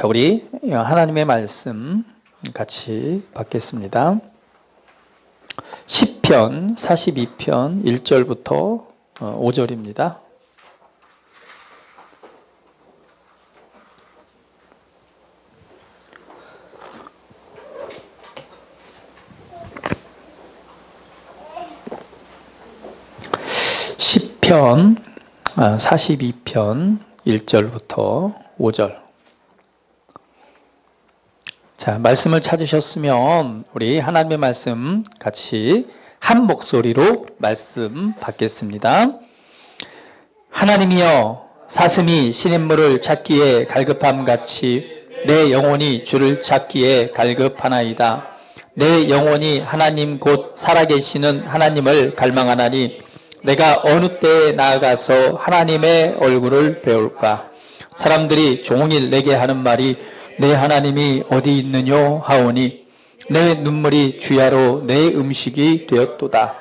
자, 우리 하나님의 말씀 같이 받겠습니다. 시편 42편 1절부터 5절입니다. 시편 42편 1절부터 5절. 자, 말씀을 찾으셨으면 우리 하나님의 말씀 같이 한 목소리로 말씀 받겠습니다. 하나님이여, 사슴이 시냇물을 찾기에 갈급함같이 내 영혼이 주를 찾기에 갈급하나이다. 내 영혼이 하나님 곧 살아계시는 하나님을 갈망하나니 내가 어느 때에 나아가서 하나님의 얼굴을 배울까? 사람들이 종일 내게 하는 말이 내 하나님이 어디 있느뇨 하오니 내 눈물이 주야로 내 음식이 되었도다.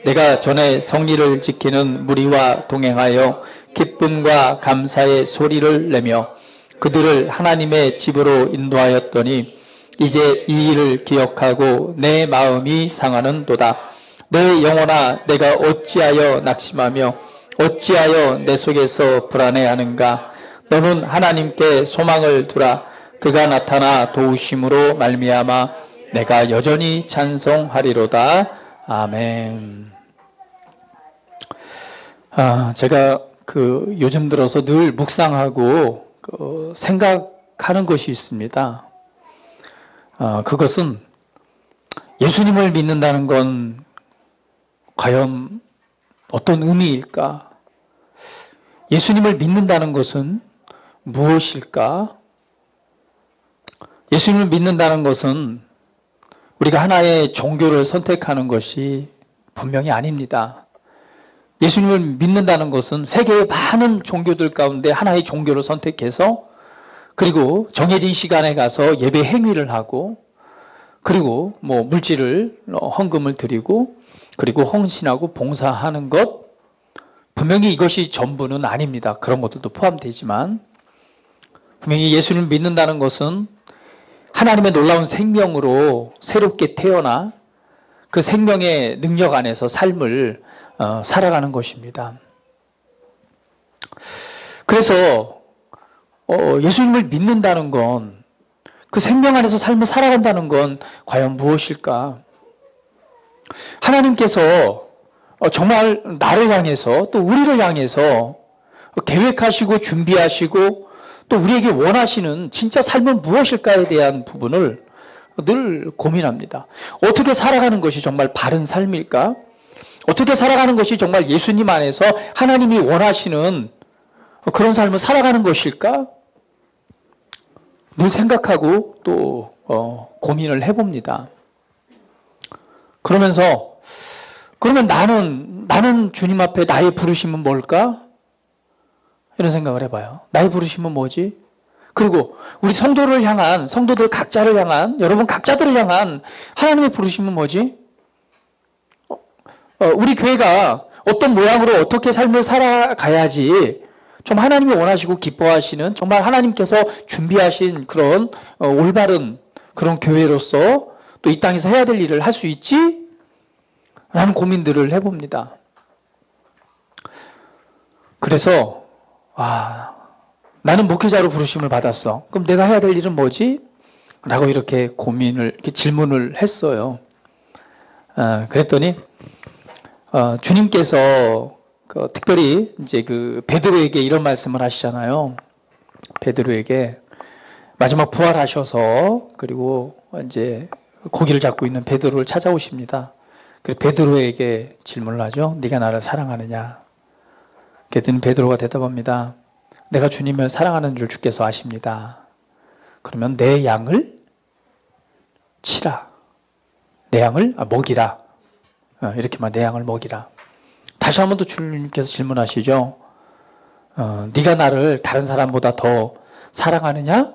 내가 전에 성리를 지키는 무리와 동행하여 기쁨과 감사의 소리를 내며 그들을 하나님의 집으로 인도하였더니 이제 이 일을 기억하고 내 마음이 상하는도다. 내 영혼아, 내가 어찌하여 낙심하며 어찌하여 내 속에서 불안해하는가? 너는 하나님께 소망을 두라. 그가 나타나 도우심으로 말미암아 내가 여전히 찬송하리로다. 아멘. 제가 요즘 들어서 늘 묵상하고 생각하는 것이 있습니다. 그것은 예수님을 믿는다는 건 과연 어떤 의미일까? 예수님을 믿는다는 것은 무엇일까? 예수님을 믿는다는 것은 우리가 하나의 종교를 선택하는 것이 분명히 아닙니다. 예수님을 믿는다는 것은 세계의 많은 종교들 가운데 하나의 종교를 선택해서 그리고 정해진 시간에 가서 예배 행위를 하고 그리고 물질을 헌금을 드리고 그리고 헌신하고 봉사하는 것, 분명히 이것이 전부는 아닙니다. 그런 것들도 포함되지만 분명히 예수님을 믿는다는 것은 하나님의 놀라운 생명으로 새롭게 태어나 그 생명의 능력 안에서 삶을 살아가는 것입니다. 그래서 예수님을 믿는다는 건, 그 생명 안에서 삶을 살아간다는 건 과연 무엇일까? 하나님께서 정말 나를 향해서 또 우리를 향해서 계획하시고 준비하시고 또 우리에게 원하시는 진짜 삶은 무엇일까에 대한 부분을 늘 고민합니다. 어떻게 살아가는 것이 정말 바른 삶일까? 어떻게 살아가는 것이 정말 예수님 안에서 하나님이 원하시는 그런 삶을 살아가는 것일까? 늘 생각하고 또 고민을 해봅니다. 그러면서 그러면 나는 주님 앞에 나의 부르심은 뭘까? 이런 생각을 해봐요. 나의 부르심은 뭐지? 그리고 우리 성도들 각자를 향한, 여러분 각자들을 향한 하나님의 부르심은 뭐지? 우리 교회가 어떤 모양으로 어떻게 삶을 살아가야지 좀 하나님이 원하시고 기뻐하시는, 정말 하나님께서 준비하신 그런 올바른 그런 교회로서 또 이 땅에서 해야 될 일을 할 수 있지? 라는 고민들을 해봅니다. 그래서 나는 목회자로 부르심을 받았어. 그럼 내가 해야 될 일은 뭐지? 라고 이렇게 질문을 했어요. 그랬더니 주님께서 특별히 이제 베드로에게 이런 말씀을 하시잖아요. 베드로에게 마지막 부활하셔서 그리고 이제 고기를 잡고 있는 베드로를 찾아오십니다. 그래서 베드로에게 질문을 하죠. 네가 나를 사랑하느냐? 그랬더니 베드로가 대답합니다. 내가 주님을 사랑하는 줄 주께서 아십니다. 그러면 내 양을 치라. 내 양을 먹이라. 이렇게만 내 양을 먹이라. 다시 한 번 더 주님께서 질문하시죠. 네가 나를 다른 사람보다 더 사랑하느냐?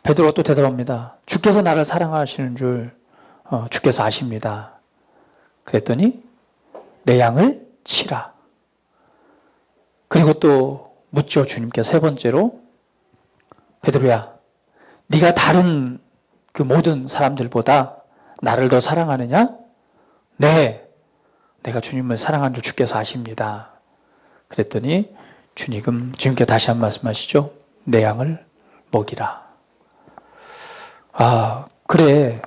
베드로가 또 대답합니다. 주께서 나를 사랑하시는 줄 주께서 아십니다. 그랬더니 내 양을 치라. 그리고 또 묻죠. 주님께서 세 번째로 베드로야, 네가 다른 그 모든 사람들보다 나를 더 사랑하느냐? 네, 내가 주님을 사랑하는 줄 주께서 아십니다. 그랬더니 주님께 다시 한 말씀하시죠. 내 양을 먹이라. 아, 그래.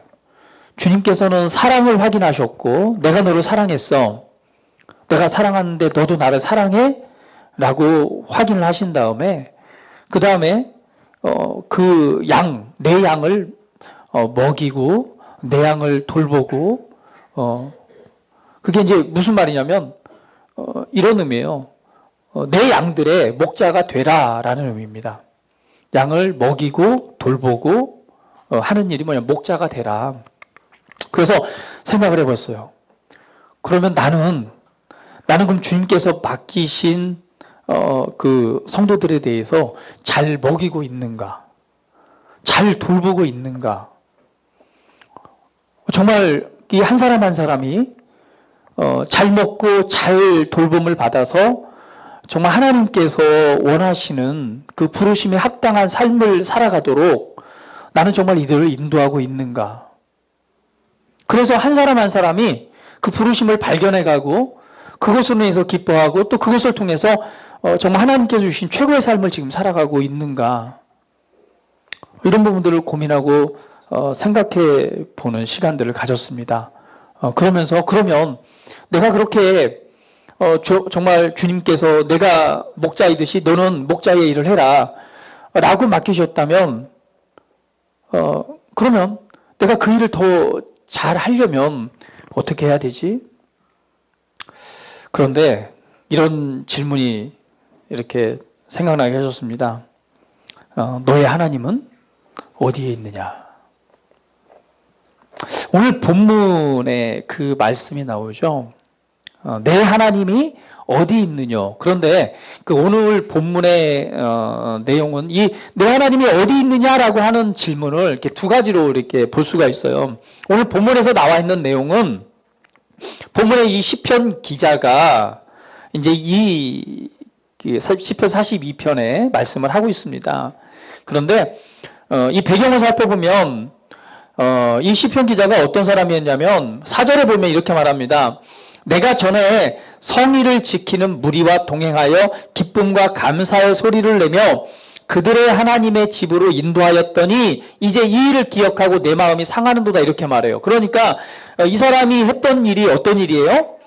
주님께서는 사랑을 확인하셨고 내가 너를 사랑했어. 내가 사랑하는데 너도 나를 사랑해? 라고 확인을 하신 다음에 그 다음에 내 양을 먹이고 내 양을 돌보고 그게 이제 무슨 말이냐면 이런 의미예요. 내 양들의 목자가 되라라는 의미입니다. 양을 먹이고 돌보고 하는 일이 뭐냐, 목자가 되라. 그래서 생각을 해봤어요. 그러면 나는 그럼 주님께서 맡기신 그 성도들에 대해서 잘 먹이고 있는가? 잘 돌보고 있는가? 정말 이 한 사람 한 사람이 잘 먹고 잘 돌봄을 받아서 정말 하나님께서 원하시는 그 부르심에 합당한 삶을 살아가도록 나는 정말 이들을 인도하고 있는가? 그래서 한 사람 한 사람이 그 부르심을 발견해가고 그것으로 인해서 기뻐하고 또 그것을 통해서 정말 하나님께서 주신 최고의 삶을 지금 살아가고 있는가? 이런 부분들을 고민하고 생각해 보는 시간들을 가졌습니다. 그러면 내가 그렇게 정말 주님께서 내가 목자이듯이 너는 목자의 일을 해라 라고 맡기셨다면 그러면 내가 그 일을 더 잘 하려면 어떻게 해야 되지? 그런데 이런 질문이 이렇게 생각나게 하셨습니다. 너의 하나님은 어디에 있느냐? 오늘 본문에 그 말씀이 나오죠. 내 하나님이 어디 있느냐? 그런데 그 오늘 본문의 내용은 이 내 하나님이 어디 있느냐라고 하는 질문을 이렇게 두 가지로 이렇게 볼 수가 있어요. 오늘 본문에서 나와 있는 내용은 본문의 이 시편 기자가 이제 이 시편 42편에 말씀을 하고 있습니다. 그런데 이 배경을 살펴보면 이 시편 기자가 어떤 사람이었냐면 4절에 보면 이렇게 말합니다. 내가 전에 성의를 지키는 무리와 동행하여 기쁨과 감사의 소리를 내며 그들의 하나님의 집으로 인도하였더니 이제 이 일을 기억하고 내 마음이 상하는도다, 이렇게 말해요. 그러니까 이 사람이 했던 일이 어떤 일이에요?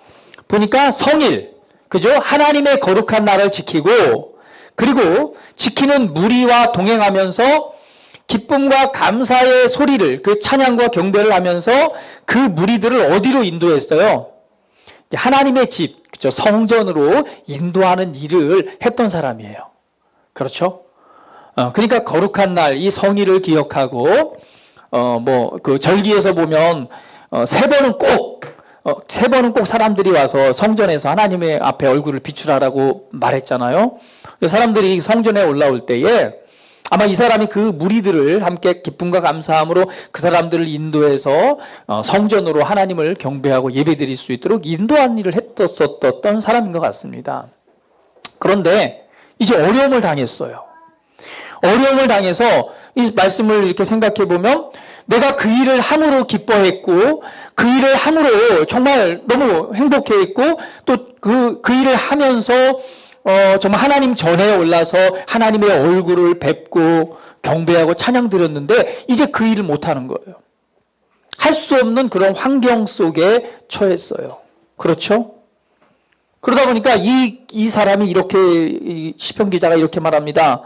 보니까 성일, 그죠? 하나님의 거룩한 날을 지키고 그리고 지키는 무리와 동행하면서 기쁨과 감사의 소리를, 그 찬양과 경배를 하면서 그 무리들을 어디로 인도했어요? 하나님의 집, 그죠? 성전으로 인도하는 일을 했던 사람이에요. 그렇죠? 그러니까 거룩한 날, 이 성의를 기억하고, 그 절기에서 보면, 세 번은 꼭 사람들이 와서 성전에서 하나님의 앞에 얼굴을 비추라라고 말했잖아요. 사람들이 성전에 올라올 때에 아마 이 사람이 그 무리들을 함께 기쁨과 감사함으로 그 사람들을 인도해서 성전으로 하나님을 경배하고 예배드릴 수 있도록 인도한 일을 했었던 사람인 것 같습니다. 그런데 이제 어려움을 당했어요. 어려움을 당해서 이 말씀을 이렇게 생각해 보면 내가 그 일을 함으로 기뻐했고 그 일을 함으로 정말 너무 행복해했고 또 그 일을 하면서 정말 하나님 전에 올라서 하나님의 얼굴을 뵙고 경배하고 찬양 드렸는데 이제 그 일을 못하는 거예요. 할 수 없는 그런 환경 속에 처했어요. 그렇죠? 그러다 보니까 이 사람이 이렇게, 이 시편 기자가 이렇게 말합니다.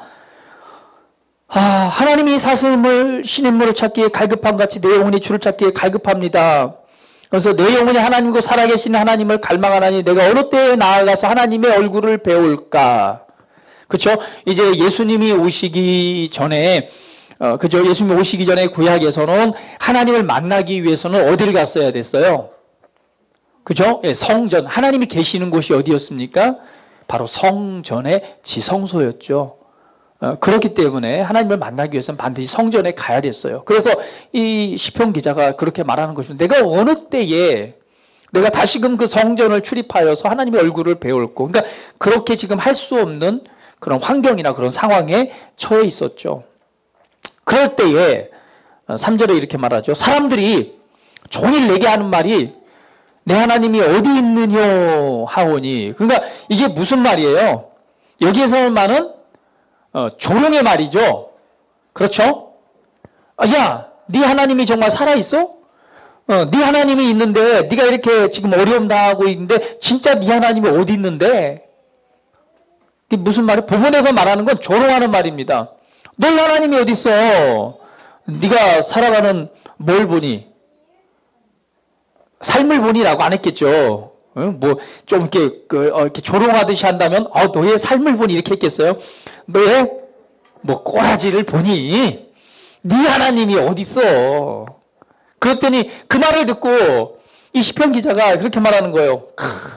하나님이 사슴을 신인물을 찾기에 갈급함 같이 내 영혼이 주를 찾기에 갈급합니다. 그래서 내 영혼이 하나님과 살아계신 하나님을 갈망하나니 내가 어느 때에 나아가서 하나님의 얼굴을 배울까? 그렇죠? 이제 예수님이 오시기 전에 그죠? 예수님이 오시기 전에 구약에서는 하나님을 만나기 위해서는 어디를 갔어야 됐어요? 그죠? 예, 성전. 하나님이 계시는 곳이 어디였습니까? 바로 성전의 지성소였죠. 그렇기 때문에 하나님을 만나기 위해서는 반드시 성전에 가야 됐어요. 그래서 이 시편 기자가 그렇게 말하는 것입니다. 내가 어느 때에 내가 다시금 그 성전을 출입하여서 하나님의 얼굴을 배울고, 그러니까 그렇게 지금 할 수 없는 그런 환경이나 그런 상황에 처해 있었죠. 그럴 때에 3절에 이렇게 말하죠. 사람들이 종일 내게 하는 말이 내 하나님이 어디 있느냐 하오니. 그러니까 이게 무슨 말이에요? 여기에서 말은 조롱의 말이죠. 그렇죠? 야, 네 하나님이 정말 살아있어? 네 하나님이 있는데 네가 이렇게 지금 어려움 당하고 있는데 진짜 네 하나님이 어디 있는데? 이게 무슨 말이에요? 본문에서 말하는 건 조롱하는 말입니다. 너희 하나님이 어디 있어? 네가 살아가는 뭘 보니? 삶을 보니라고 안 했겠죠. 뭐 좀 이렇게 이렇게 조롱하듯이 한다면 너의 삶을 보니 이렇게 했겠어요? 너의 뭐 꼬라지를 보니 네 하나님이 어디 있어? 그랬더니 그 말을 듣고 이 시편 기자가 그렇게 말하는 거예요.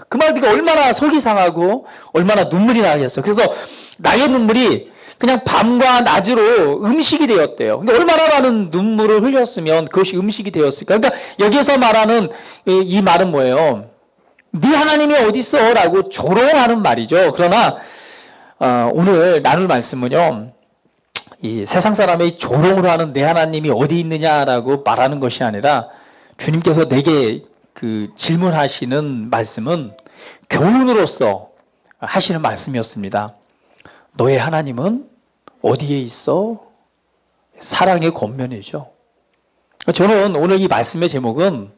그 말 듣고 얼마나 속이 상하고 얼마나 눈물이 나겠어. 그래서 나의 눈물이 그냥 밤과 낮으로 음식이 되었대요. 근데 얼마나 많은 눈물을 흘렸으면 그것이 음식이 되었을까? 그러니까 여기에서 말하는 이 말은 뭐예요? 네 하나님이 어디 있어? 라고 조롱하는 말이죠. 그러나 오늘 나눌 말씀은요, 이 세상 사람의 조롱으로 하는 내 하나님이 어디 있느냐라고 말하는 것이 아니라 주님께서 내게 그 질문하시는 말씀은 교훈으로서 하시는 말씀이었습니다. 너의 하나님은 어디에 있어? 사랑의 권면이죠. 저는 오늘 이 말씀의 제목은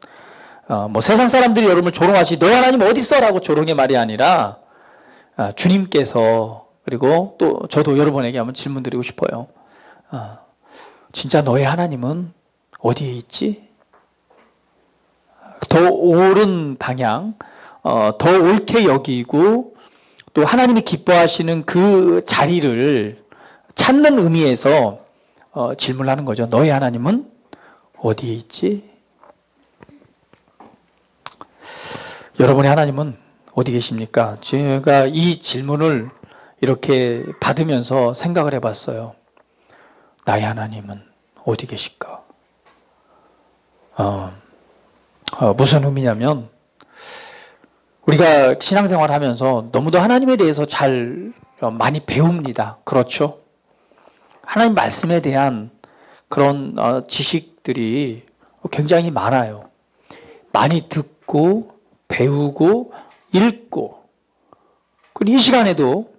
뭐 세상 사람들이 여러분을 조롱하시 너의 하나님 어디 있어? 라고 조롱의 말이 아니라 주님께서 그리고 또 저도 여러분에게 한번 질문 드리고 싶어요. 진짜 너의 하나님은 어디에 있지? 더 옳은 방향, 더 옳게 여기고 또 하나님이 기뻐하시는 그 자리를 찾는 의미에서 질문하는 거죠. 너의 하나님은 어디에 있지? 여러분의 하나님은 어디 계십니까? 제가 이 질문을 이렇게 받으면서 생각을 해봤어요. 나의 하나님은 어디 계실까? 무슨 의미냐면 우리가 신앙생활 하면서 너무도 하나님에 대해서 잘 많이 배웁니다. 그렇죠? 하나님 말씀에 대한 그런 지식들이 굉장히 많아요. 많이 듣고 배우고 읽고 그리고 이 시간에도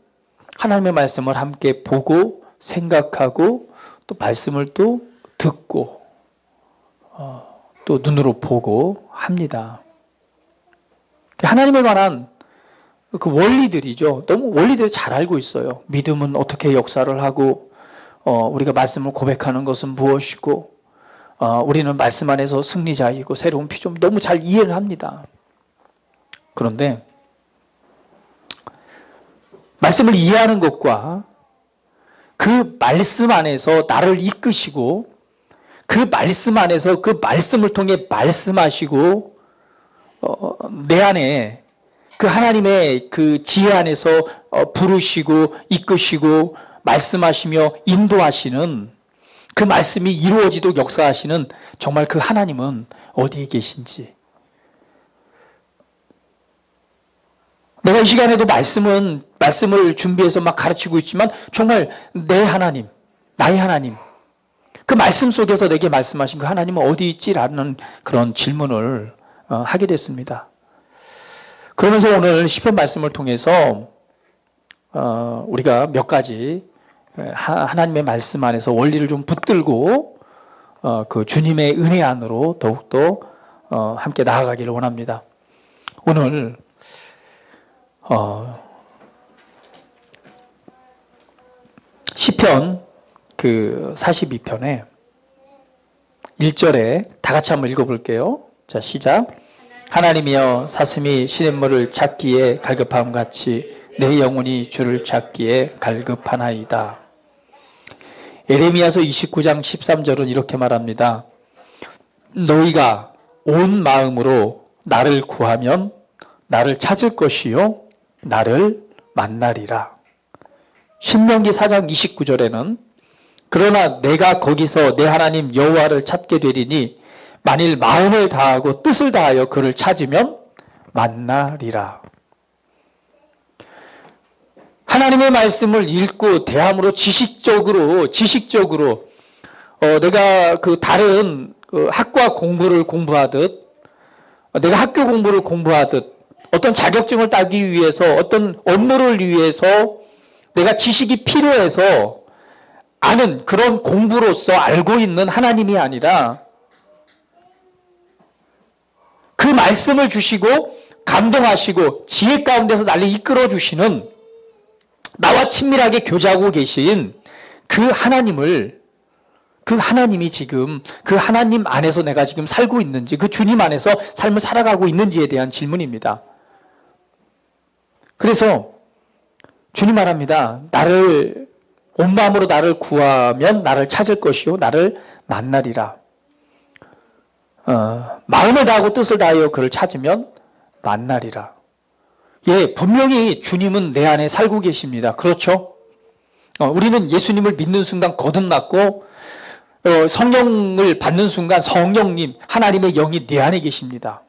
하나님의 말씀을 함께 보고 생각하고 또 말씀을 또 듣고 또 눈으로 보고 합니다. 하나님에 관한 그 원리들이죠. 너무 원리들을 잘 알고 있어요. 믿음은 어떻게 역사를 하고 우리가 말씀을 고백하는 것은 무엇이고 우리는 말씀 안에서 승리자이고 새로운 피조물 너무 잘 이해를 합니다. 그런데 말씀을 이해하는 것과 그 말씀 안에서 나를 이끄시고 그 말씀 안에서 그 말씀을 통해 말씀하시고 내 안에 그 하나님의 그 지혜 안에서 부르시고 이끄시고 말씀하시며 인도하시는 그 말씀이 이루어지도록 역사하시는 정말 그 하나님은 어디에 계신지. 내가 이 시간에도 말씀을 준비해서 막 가르치고 있지만 정말 내 하나님, 나의 하나님, 그 말씀 속에서 내게 말씀하신 그 하나님은 어디 있지라는 그런 질문을 하게 됐습니다. 그러면서 오늘 시편 말씀을 통해서 우리가 몇 가지 하나님의 말씀 안에서 원리를 좀 붙들고 그 주님의 은혜 안으로 더욱더 함께 나아가기를 원합니다. 오늘 시편 그 42편에 1절에 다 같이 한번 읽어볼게요. 자, 시작. 하나님이여 사슴이 시냇물을 찾기에 갈급함 같이 내 영혼이 주를 찾기에 갈급하나이다. 에레미야서 29장 13절은 이렇게 말합니다. 너희가 온 마음으로 나를 구하면 나를 찾을 것이요 나를 만나리라. 신명기 4장 29절에는 그러나 내가 거기서 내 하나님 여호와를 찾게 되리니 만일 마음을 다하고 뜻을 다하여 그를 찾으면 만나리라. 하나님의 말씀을 읽고 대함으로 지식적으로 내가 그 다른 그 학과 공부를 공부하듯, 내가 학교 공부를 공부하듯, 어떤 자격증을 따기 위해서, 어떤 업무를 위해서 내가 지식이 필요해서 아는 그런 공부로서 알고 있는 하나님이 아니라 그 말씀을 주시고 감동하시고 지혜 가운데서 나를 이끌어 주시는, 나와 친밀하게 교제하고 계신 그 하나님을, 그 하나님이 지금 그 하나님 안에서 내가 지금 살고 있는지, 그 주님 안에서 삶을 살아가고 있는지에 대한 질문입니다. 그래서 주님 말합니다. 나를 온 마음으로 나를 구하면 나를 찾을 것이요 나를 만나리라. 마음을 다하고 뜻을 다하여 그를 찾으면 만나리라. 예, 분명히 주님은 내 안에 살고 계십니다. 그렇죠? 우리는 예수님을 믿는 순간 거듭났고 성령을 받는 순간 성령님, 하나님의 영이 내 안에 계십니다.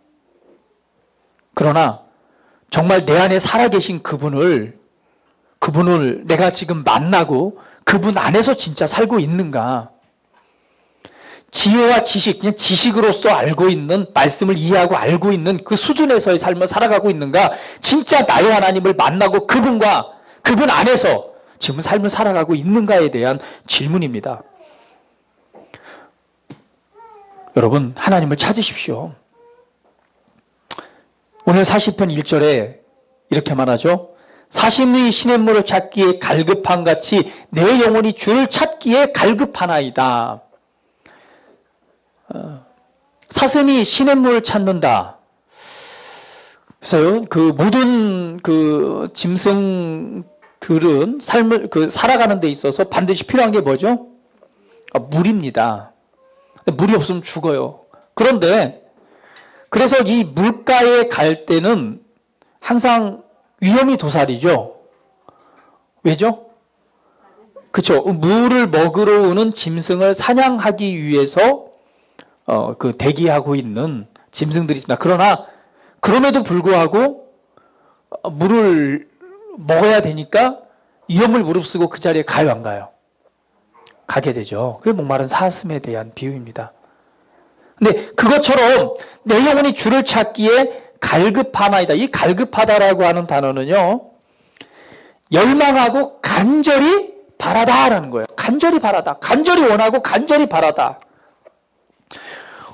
그러나 정말 내 안에 살아계신 그분을 내가 지금 만나고 그분 안에서 진짜 살고 있는가? 지혜와 지식, 그냥 지식으로서 알고 있는, 말씀을 이해하고 알고 있는 그 수준에서의 삶을 살아가고 있는가? 진짜 나의 하나님을 만나고 그분과 그분 안에서 지금 삶을 살아가고 있는가에 대한 질문입니다. 여러분, 하나님을 찾으십시오. 오늘 40편 1절에 이렇게 말하죠. 사심이 시냇물을 찾기에 갈급한 같이 내 영혼이 주를 찾기에 갈급하나이다. 사슴이 시냇물을 찾는다. 그래서요, 그 모든 그 짐승들은 삶을 살아가는 데 있어서 반드시 필요한 게 뭐죠? 물입니다. 물이 없으면 죽어요. 그런데 그래서 이 물가에 갈 때는 항상 위험이 도사리죠. 왜죠? 그렇죠. 물을 먹으러 오는 짐승을 사냥하기 위해서 그 대기하고 있는 짐승들이 있습니다. 그러나 그럼에도 불구하고 물을 먹어야 되니까 위험을 무릅쓰고 그 자리에 가요, 안 가요? 가게 되죠. 그게 목마른 사슴에 대한 비유입니다. 근데 그것처럼 내 영혼이 주를 찾기에 갈급하나이다. 이 갈급하다라고 하는 단어는요, 열망하고 간절히 바라다라는 거예요. 간절히 바라다. 간절히 원하고 간절히 바라다.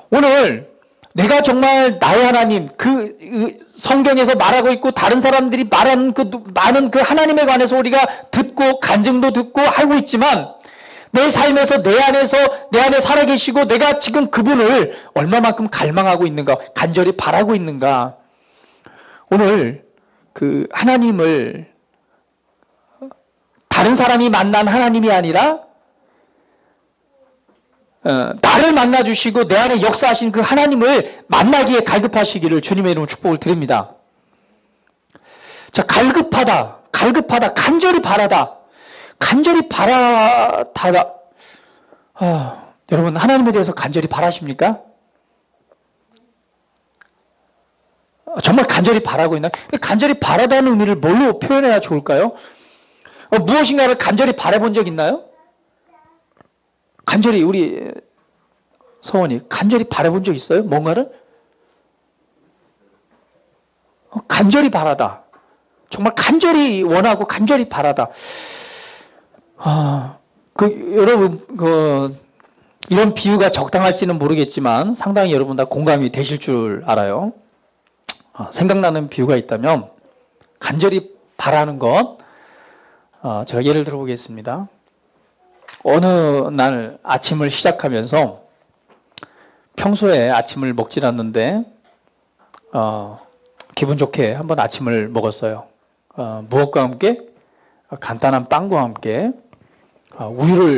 오늘 내가 정말 나의 하나님, 그 성경에서 말하고 있고 다른 사람들이 말하는 그 많은 그 하나님에 관해서 우리가 듣고 간증도 듣고 하고 있지만 내 삶에서 내 안에 살아계시고 내가 지금 그분을 얼마만큼 갈망하고 있는가, 간절히 바라고 있는가. 오늘 그 하나님을 다른 사람이 만난 하나님이 아니라 나를 만나주시고 내 안에 역사하신 그 하나님을 만나기에 갈급하시기를 주님의 이름으로 축복을 드립니다. 자, 갈급하다, 간절히 바라다. 간절히 바라다. 여러분, 하나님에 대해서 간절히 바라십니까? 정말 간절히 바라고 있나? 간절히 바라다는 의미를 뭘로 표현해야 좋을까요? 무엇인가를 간절히 바라본 적 있나요? 간절히, 우리 서원이 간절히 바라본 적 있어요? 뭔가를? 간절히 바라다. 정말 간절히 원하고 간절히 바라다. 여러분, 이런 비유가 적당할지는 모르겠지만 상당히 여러분 다 공감이 되실 줄 알아요. 생각나는 비유가 있다면 간절히 바라는 것, 제가 예를 들어 보겠습니다. 어느 날 아침을 시작하면서 평소에 아침을 먹질 않는데 기분 좋게 한번 아침을 먹었어요. 무엇과 함께? 간단한 빵과 함께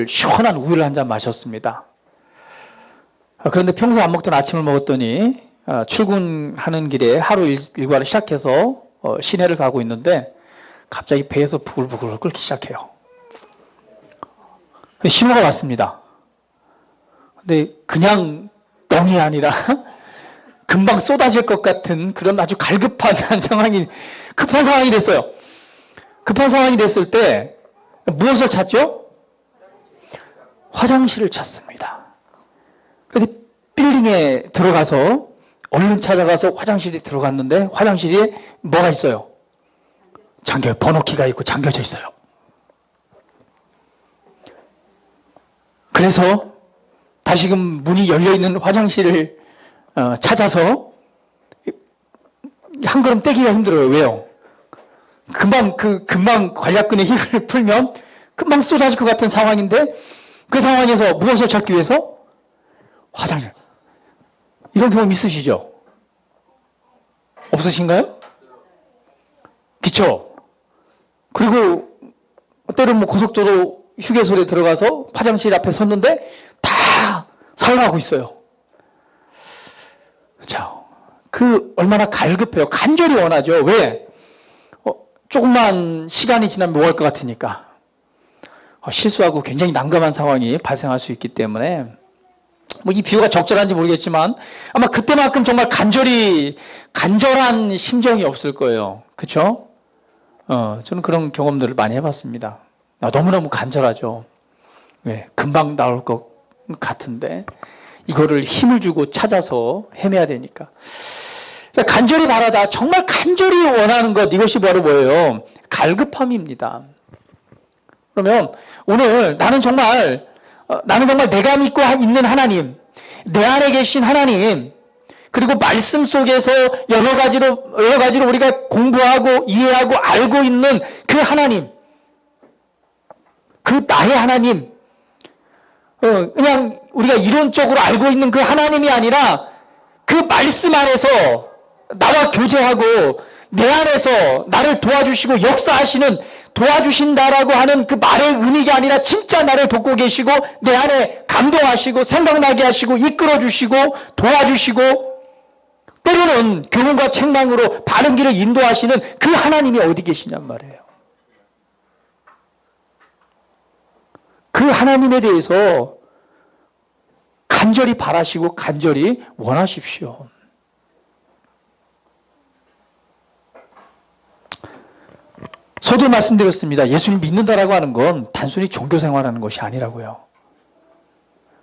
시원한 우유를 한 잔 마셨습니다. 그런데 평소 안 먹던 아침을 먹었더니 출근하는 길에 하루 일과를 시작해서 시내를 가고 있는데 갑자기 배에서 부글부글 끓기 시작해요. 신호가 왔습니다. 근데 그냥 뻥이 아니라 금방 쏟아질 것 같은 그런 아주 급한 상황이 됐어요. 급한 상황이 됐을 때 무엇을 찾죠? 화장실을 찾습니다. 그래서 빌딩에 들어가서 얼른 찾아가서 화장실에 들어갔는데 화장실에 뭐가 있어요? 번호키가 있고 잠겨져 있어요. 그래서 다시금 문이 열려있는 화장실을 찾아서 한 걸음 떼기가 힘들어요. 왜요? 금방 관략근의 힘을 풀면 금방 쏟아질 것 같은 상황인데 그 상황에서 무엇을 찾기 위해서? 화장실. 이런 경험 있으시죠? 없으신가요? 그쵸? 그리고 때로는 고속도로 휴게소에 들어가서 화장실 앞에 섰는데 다 사용하고 있어요. 자, 얼마나 갈급해요. 간절히 원하죠. 왜? 조금만 시간이 지나면 뭐 할 것 같으니까. 실수하고 굉장히 난감한 상황이 발생할 수 있기 때문에 이 비유가 적절한지 모르겠지만 아마 그때만큼 정말 간절한 심정이 없을 거예요. 그렇죠? 저는 그런 경험들을 많이 해봤습니다. 너무너무 간절하죠. 왜? 금방 나올 것 같은데 이거를 힘을 주고 찾아서 헤매야 되니까. 그러니까 간절히 바라다 정말 간절히 원하는 것, 이것이 바로 뭐예요? 갈급함입니다. 그러면 오늘 나는 정말 내가 믿고 있는 하나님, 내 안에 계신 하나님, 그리고 말씀 속에서 여러 가지로 우리가 공부하고 이해하고 알고 있는 그 하나님, 그 나의 하나님, 그냥 우리가 이론적으로 알고 있는 그 하나님이 아니라 그 말씀 안에서 나와 교제하고 내 안에서 나를 도와주시고 역사하시는, 도와주신다라고 하는 그 말의 의미가 아니라 진짜 나를 돕고 계시고 내 안에 감동하시고 생각나게 하시고 이끌어주시고 도와주시고 때로는 교훈과 책망으로 바른 길을 인도하시는 그 하나님이 어디 계시냔 말이에요. 그 하나님에 대해서 간절히 바라시고 간절히 원하십시오. 서두에 말씀드렸습니다. 예수님 믿는다라고 하는 건 단순히 종교 생활하는 것이 아니라고요.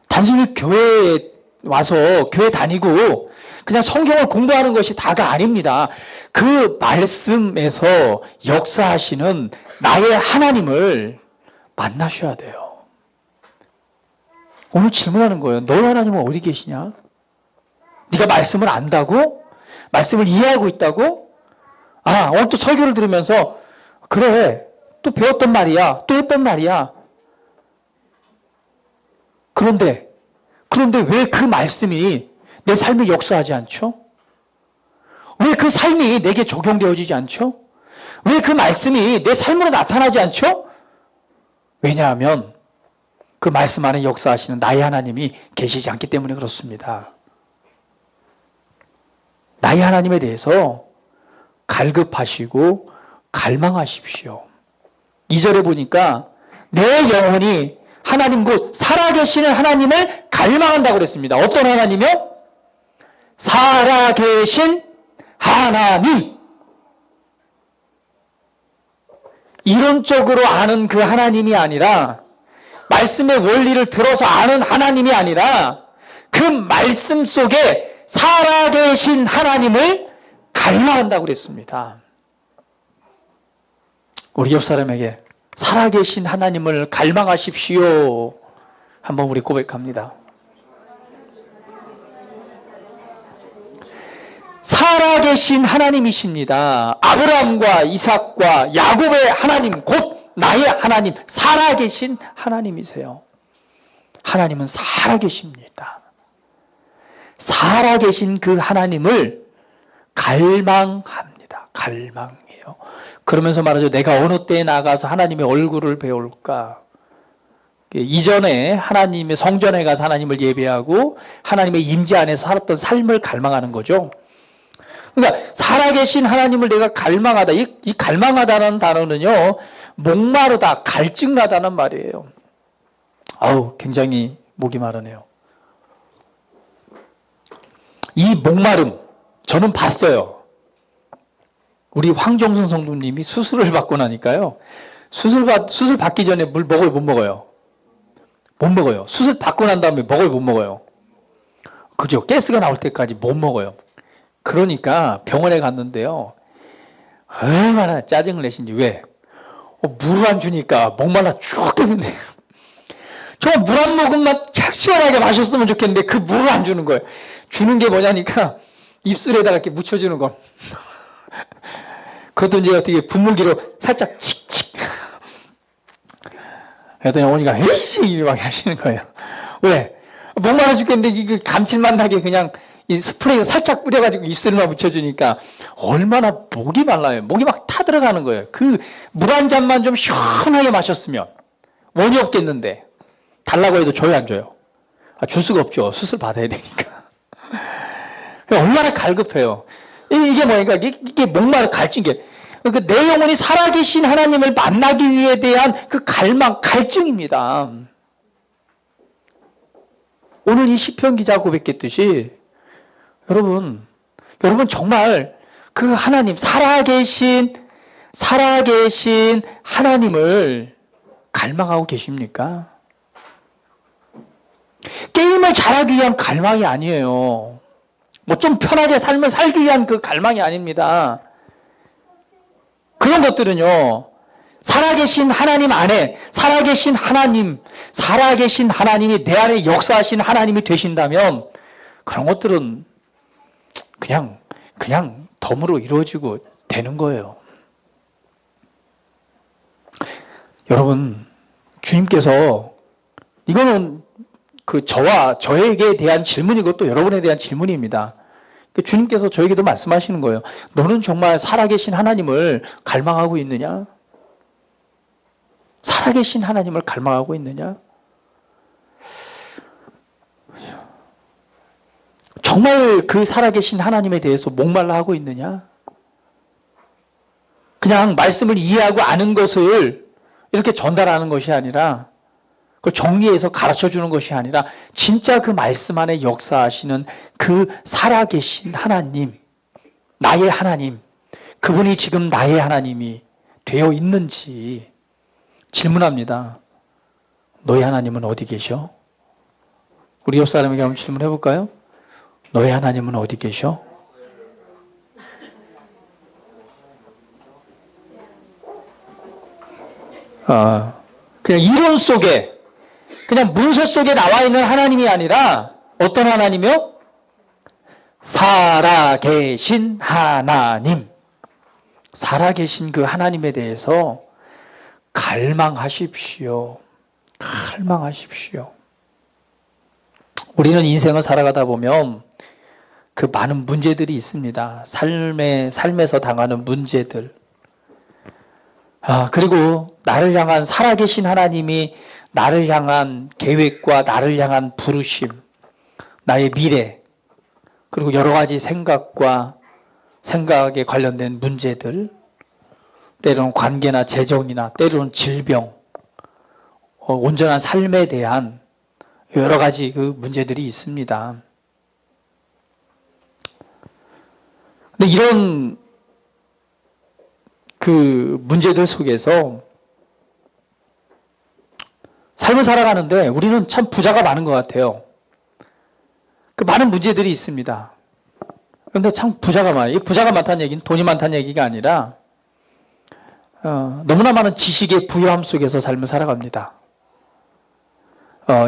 단순히 교회에 와서 교회 다니고 그냥 성경을 공부하는 것이 다가 아닙니다. 그 말씀에서 역사하시는 나의 하나님을 만나셔야 돼요. 오늘 질문하는 거예요. 너의 하나님은 어디 계시냐? 네가 말씀을 안다고? 말씀을 이해하고 있다고? 오늘 또 설교를 들으면서 그래, 또 배웠던 말이야, 또 했던 말이야. 그런데 왜 그 말씀이 내 삶에 역사하지 않죠? 왜 그 삶이 내게 적용되어지지 않죠? 왜 그 말씀이 내 삶으로 나타나지 않죠? 왜냐하면 그 말씀 안에 역사하시는 나의 하나님이 계시지 않기 때문에 그렇습니다. 나의 하나님에 대해서 갈급하시고 갈망하십시오. 2절에 보니까 내 영혼이 하나님 곧 살아계시는 하나님을 갈망한다고 그랬습니다. 어떤 하나님이요? 살아계신 하나님. 이론적으로 아는 그 하나님이 아니라 말씀의 원리를 들어서 아는 하나님이 아니라 그 말씀 속에 살아계신 하나님을 갈망한다고 그랬습니다. 우리 옆 사람에게 살아계신 하나님을 갈망하십시오. 한번 우리 고백합니다. 살아계신 하나님이십니다. 아브라함과 이삭과 야곱의 하나님, 곧 나의 하나님, 살아계신 하나님이세요. 하나님은 살아계십니다. 살아계신 그 하나님을 갈망합니다. 갈망해요. 그러면서 말하죠. 내가 어느 때에 나가서 하나님의 얼굴을 배울까? 이전에 하나님의 성전에 가서 하나님을 예배하고 하나님의 임재 안에서 살았던 삶을 갈망하는 거죠. 그러니까 살아계신 하나님을 내가 갈망하다. 이 갈망하다는 단어는요, 목마르다, 갈증나다는 말이에요. 굉장히 목이 마르네요. 이 목마름, 저는 봤어요. 우리 황정순 성도님이 수술을 받고 나니까요. 수술 받기 전에 물 먹어요, 못 먹어요? 못 먹어요. 수술 받고 난 다음에 먹어요, 못 먹어요? 그죠? 가스가 나올 때까지 못 먹어요. 그러니까 병원에 갔는데요. 얼마나 짜증을 내신지. 왜? 물을 안 주니까 목말라 죽겠는데. 정말 물 한 모금만 착 시원하게 마셨으면 좋겠는데 그 물을 안 주는 거예요. 주는 게 뭐냐니까 입술에다가 이렇게 묻혀주는 거. 그것도 이제 어떻게 분무기로 살짝 칙칙. 그랬더니 어머니가 에이씨 이렇게 하시는 거예요. 왜? 목말라 죽겠는데 이게 감칠맛 나게 그냥 이 스프레이를 살짝 뿌려가지고 입술에만 묻혀주니까 얼마나 목이 말라요. 목이 막 타들어가는 거예요. 그 물 한 잔만 좀 시원하게 마셨으면 원이 없겠는데 달라고 해도 줘요, 안 줘요? 줄 수가 없죠. 수술 받아야 되니까. 얼마나 갈급해요. 이게 뭐니까 이게 목마른 갈증 게 내 영혼이 살아계신 하나님을 만나기 위해 대한 그 갈망, 갈증입니다. 오늘 이 시편 기자가 고백했듯이 여러분 정말 그 하나님, 살아계신 하나님을 갈망하고 계십니까? 게임을 잘하기 위한 갈망이 아니에요. 뭐 좀 편하게 삶을 살기 위한 그 갈망이 아닙니다. 그런 것들은요, 살아계신 하나님 안에, 살아계신 하나님이 내 안에 역사하신 하나님이 되신다면, 그런 것들은 그냥 덤으로 이루어지고 되는 거예요. 여러분, 주님께서, 이거는 저에게 대한 질문이고 또 여러분에 대한 질문입니다. 주님께서 저에게도 말씀하시는 거예요. 너는 정말 살아계신 하나님을 갈망하고 있느냐? 살아계신 하나님을 갈망하고 있느냐? 정말 그 살아계신 하나님에 대해서 목말라 하고 있느냐? 그냥 말씀을 이해하고 아는 것을 이렇게 전달하는 것이 아니라 그걸 정리해서 가르쳐 주는 것이 아니라 진짜 그 말씀 안에 역사하시는 그 살아계신 하나님, 나의 하나님, 그분이 지금 나의 하나님이 되어 있는지 질문합니다. 너의 하나님은 어디 계셔? 우리 옆 사람에게 한번 질문해 볼까요? 너의 하나님은 어디 계셔? 그냥 이론 속에 그냥 문서 속에 나와 있는 하나님이 아니라 어떤 하나님이요? 살아계신 하나님. 살아계신 그 하나님에 대해서 갈망하십시오. 갈망하십시오. 우리는 인생을 살아가다 보면 그 많은 문제들이 있습니다. 삶에서 당하는 문제들. 그리고 나를 향한 살아계신 하나님이 나를 향한 계획과 나를 향한 부르심, 나의 미래, 그리고 여러 가지 생각에 관련된 문제들, 때로는 관계나 재정이나 때로는 질병, 온전한 삶에 대한 여러 가지 그 문제들이 있습니다. 근데 이런 그 문제들 속에서 삶을 살아가는데 우리는 참 부자가 많은 것 같아요. 그 많은 문제들이 있습니다. 그런데 참 부자가 많아요. 이 부자가 많다는 얘기는 돈이 많다는 얘기가 아니라 너무나 많은 지식의 부유함 속에서 삶을 살아갑니다.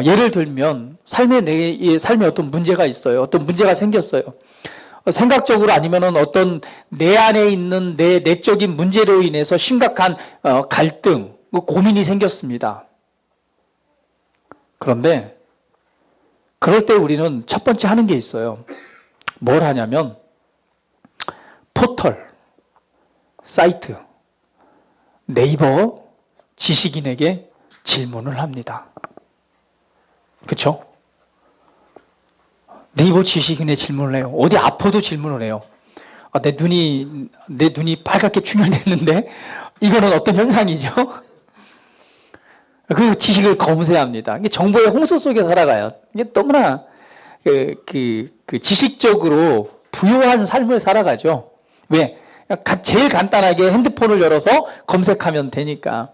예를 들면 내 삶에 어떤 문제가 있어요. 어떤 문제가 생겼어요. 생각적으로 아니면은 어떤 내 안에 있는 내 내적인 문제로 인해서 심각한 갈등, 고민이 생겼습니다. 그런데 그럴 때 우리는 첫 번째 하는 게 있어요. 뭘 하냐면 포털, 사이트, 네이버 지식인에게 질문을 합니다. 그렇죠? 네이버 지식인에 질문을 해요. 어디 아파도 질문을 해요. 내 눈이 빨갛게 충혈됐는데 이거는 어떤 현상이죠? 그 지식을 검색합니다. 이게 정보의 홍수 속에 살아가요. 이게 너무나 그 지식적으로 부유한 삶을 살아가죠. 왜? 제일 간단하게 핸드폰을 열어서 검색하면 되니까.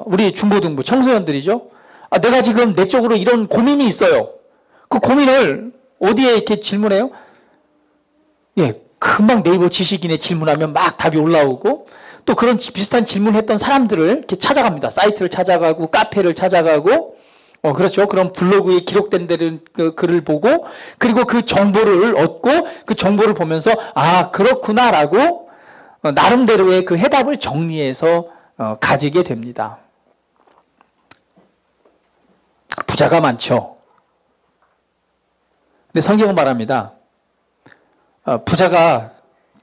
우리 중고등부 청소년들이죠. 내가 지금 내적으로 이런 고민이 있어요. 그 고민을 어디에 이렇게 질문해요? 예, 금방 네이버 지식인에 질문하면 막 답이 올라오고, 또 그런 비슷한 질문했던 사람들을 이렇게 찾아갑니다. 사이트를 찾아가고, 카페를 찾아가고, 그렇죠. 그런 블로그에 기록된 데를 글을 보고, 그리고 그 정보를 얻고, 그 정보를 보면서 그렇구나라고 나름대로의 그 해답을 정리해서 가지게 됩니다. 부자가 많죠. 근데 성경은 말합니다. 부자가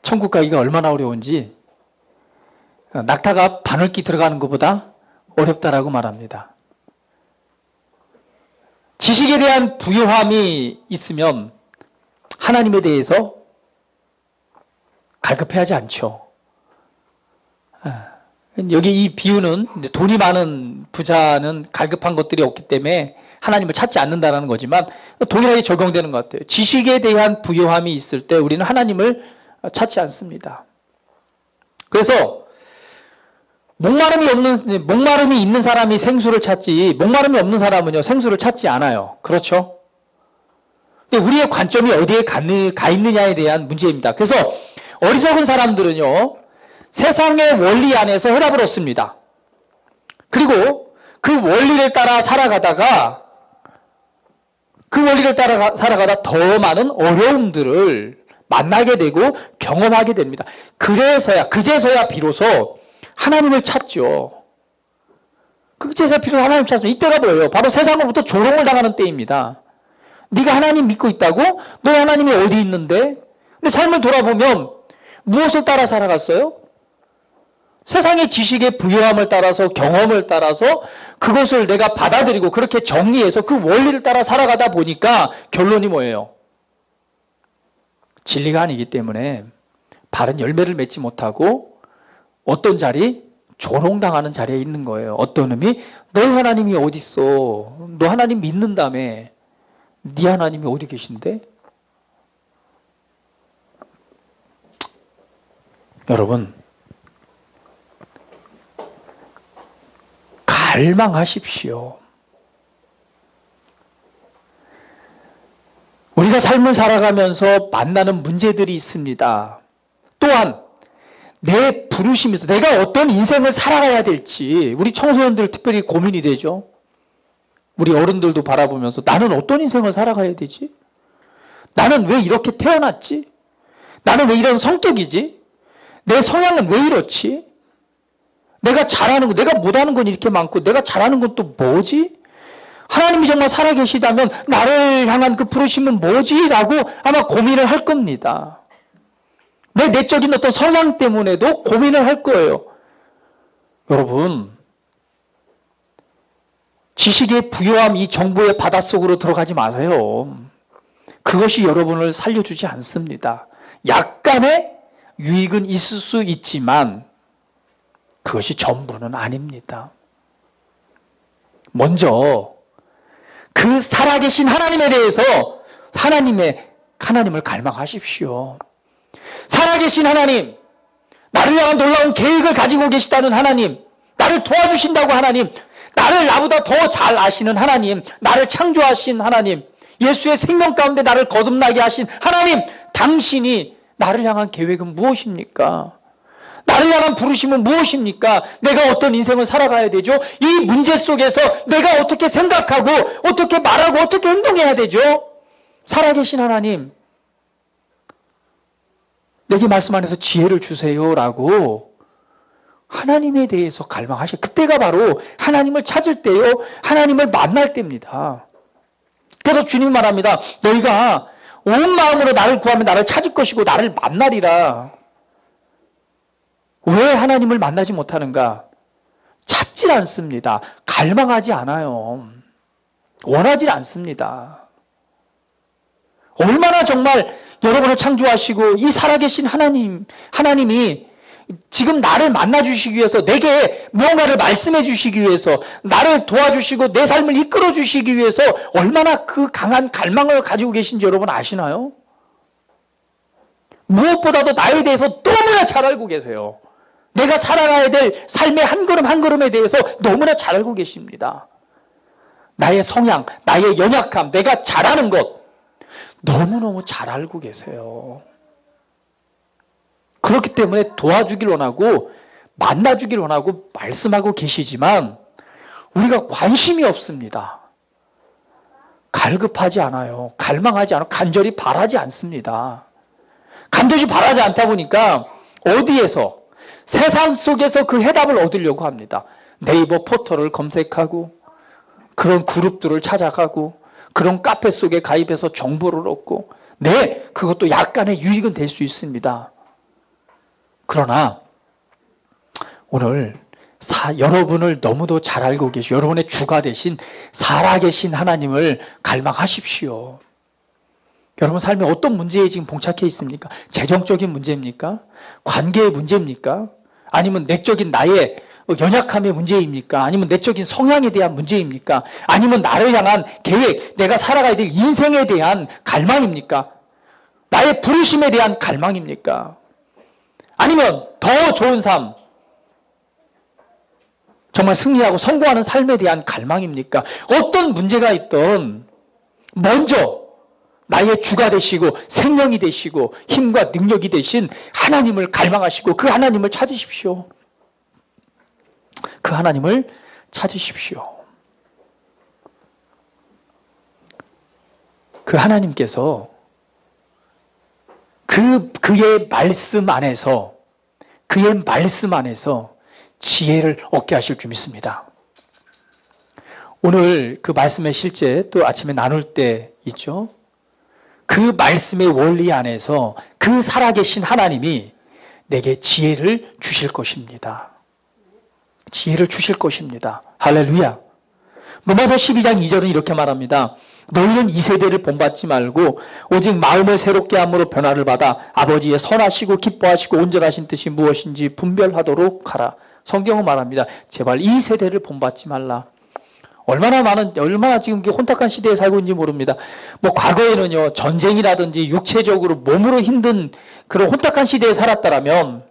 천국 가기가 얼마나 어려운지 낙타가 바늘기 들어가는 것보다 어렵다라고 말합니다. 지식에 대한 부요함이 있으면 하나님에 대해서 갈급해하지 않죠. 여기 이 비유는 돈이 많은 부자는 갈급한 것들이 없기 때문에 하나님을 찾지 않는다는 거지만 동일하게 적용되는 것 같아요. 지식에 대한 부요함이 있을 때 우리는 하나님을 찾지 않습니다. 그래서 목마름이 있는 사람이 생수를 찾지, 목마름이 없는 사람은요 생수를 찾지 않아요. 그렇죠? 근데 우리의 관점이 어디에 가 있느냐에 대한 문제입니다. 그래서 어리석은 사람들은요 세상의 원리 안에서 해답을 얻습니다. 그리고 그 원리를 따라 살아가다가 더 많은 어려움들을 만나게 되고 경험하게 됩니다. 그제서야 비로소 하나님을 찾죠. 그제서야 비로소 하나님을 찾습니다. 이때가 뭐예요? 바로 세상으로부터 조롱을 당하는 때입니다. 네가 하나님 믿고 있다고? 너 하나님이 어디 있는데? 근데 삶을 돌아보면 무엇을 따라 살아갔어요? 세상의 지식의 부요함을 따라서, 경험을 따라서 그것을 내가 받아들이고 그렇게 정리해서 그 원리를 따라 살아가다 보니까 결론이 뭐예요? 진리가 아니기 때문에 바른 열매를 맺지 못하고 어떤 자리? 조롱당하는 자리에 있는 거예요. 어떤 놈이 너희 하나님이 어디 있어? 너 하나님 믿는다며. 네 하나님이 어디 계신데? 여러분, 갈망하십시오. 우리가 삶을 살아가면서 만나는 문제들이 있습니다. 또한 내 부르심에서 내가 어떤 인생을 살아가야 될지 우리 청소년들 특별히 고민이 되죠. 우리 어른들도 바라보면서 나는 어떤 인생을 살아가야 되지? 나는 왜 이렇게 태어났지? 나는 왜 이런 성격이지? 내 성향은 왜 이렇지? 내가 잘하는 거, 내가 못하는 건 이렇게 많고 내가 잘하는 건 또 뭐지? 하나님이 정말 살아계시다면 나를 향한 그 부르심은 뭐지? 라고 아마 고민을 할 겁니다. 내 내적인 어떤 성향 때문에도 고민을 할 거예요. 여러분, 지식의 부요함, 이 정보의 바닷속으로 들어가지 마세요. 그것이 여러분을 살려주지 않습니다. 약간의 유익은 있을 수 있지만 그것이 전부는 아닙니다. 먼저 그 살아계신 하나님에 대해서 하나님을 갈망하십시오. 살아계신 하나님, 나를 향한 놀라운 계획을 가지고 계시다는 하나님, 나를 도와주신다고 하나님, 나를 나보다 더 잘 아시는 하나님, 나를 창조하신 하나님, 예수의 생명 가운데 나를 거듭나게 하신 하나님, 당신이 나를 향한 계획은 무엇입니까? 나를 향한 부르심은 무엇입니까? 내가 어떤 인생을 살아가야 되죠? 이 문제 속에서 내가 어떻게 생각하고 어떻게 말하고 어떻게 행동해야 되죠? 살아계신 하나님, 내게 말씀 안에서 지혜를 주세요라고 하나님에 대해서 갈망하셔. 그때가 바로 하나님을 찾을 때요, 하나님을 만날 때입니다. 그래서 주님이 말합니다. 너희가 온 마음으로 나를 구하면 나를 찾을 것이고 나를 만나리라. 왜 하나님을 만나지 못하는가? 찾질 않습니다. 갈망하지 않아요. 원하지 않습니다. 얼마나 정말 여러분을 창조하시고 이 살아계신 하나님이 지금 나를 만나주시기 위해서, 내게 무언가를 말씀해 주시기 위해서, 나를 도와주시고 내 삶을 이끌어 주시기 위해서 얼마나 그 강한 갈망을 가지고 계신지 여러분 아시나요? 무엇보다도 나에 대해서 너무나 잘 알고 계세요. 내가 살아가야 될 삶의 한 걸음 한 걸음에 대해서 너무나 잘 알고 계십니다. 나의 성향, 나의 연약함, 내가 잘하는 것 너무너무 잘 알고 계세요. 그렇기 때문에 도와주길 원하고 만나주길 원하고 말씀하고 계시지만 우리가 관심이 없습니다. 갈급하지 않아요. 갈망하지 않아요. 간절히 바라지 않습니다. 간절히 바라지 않다 보니까 어디에서 세상 속에서 그 해답을 얻으려고 합니다. 네이버 포털을 검색하고 그런 그룹들을 찾아가고 그런 카페 속에 가입해서 정보를 얻고 네, 그것도 약간의 유익은 될 수 있습니다. 그러나 오늘 여러분을 너무도 잘 알고 계시고 여러분의 주가 되신 살아계신 하나님을 갈망하십시오. 여러분 삶에 어떤 문제에 지금 봉착해 있습니까? 재정적인 문제입니까? 관계의 문제입니까? 아니면 내적인 나의 연약함의 문제입니까? 아니면 내적인 성향에 대한 문제입니까? 아니면 나를 향한 계획, 내가 살아가야 될 인생에 대한 갈망입니까? 나의 부르심에 대한 갈망입니까? 아니면 더 좋은 삶, 정말 승리하고 성공하는 삶에 대한 갈망입니까? 어떤 문제가 있든 먼저 나의 주가 되시고 생명이 되시고 힘과 능력이 되신 하나님을 갈망하시고 그 하나님을 찾으십시오. 그 하나님을 찾으십시오. 그 하나님께서 그의 말씀 안에서 지혜를 얻게 하실 줄 믿습니다. 오늘 그 말씀의 실제 또 아침에 나눌 때 있죠. 그 말씀의 원리 안에서 그 살아계신 하나님이 내게 지혜를 주실 것입니다. 지혜를 주실 것입니다. 할렐루야. 로마서 12장 2절은 이렇게 말합니다. 너희는 이 세대를 본받지 말고 오직 마음을 새롭게 함으로 변화를 받아 아버지의 선하시고 기뻐하시고 온전하신 뜻이 무엇인지 분별하도록 하라. 성경은 말합니다. 제발 이 세대를 본받지 말라. 얼마나 지금 혼탁한 시대에 살고 있는지 모릅니다. 과거에는요, 전쟁이라든지 육체적으로 몸으로 힘든 그런 혼탁한 시대에 살았다라면,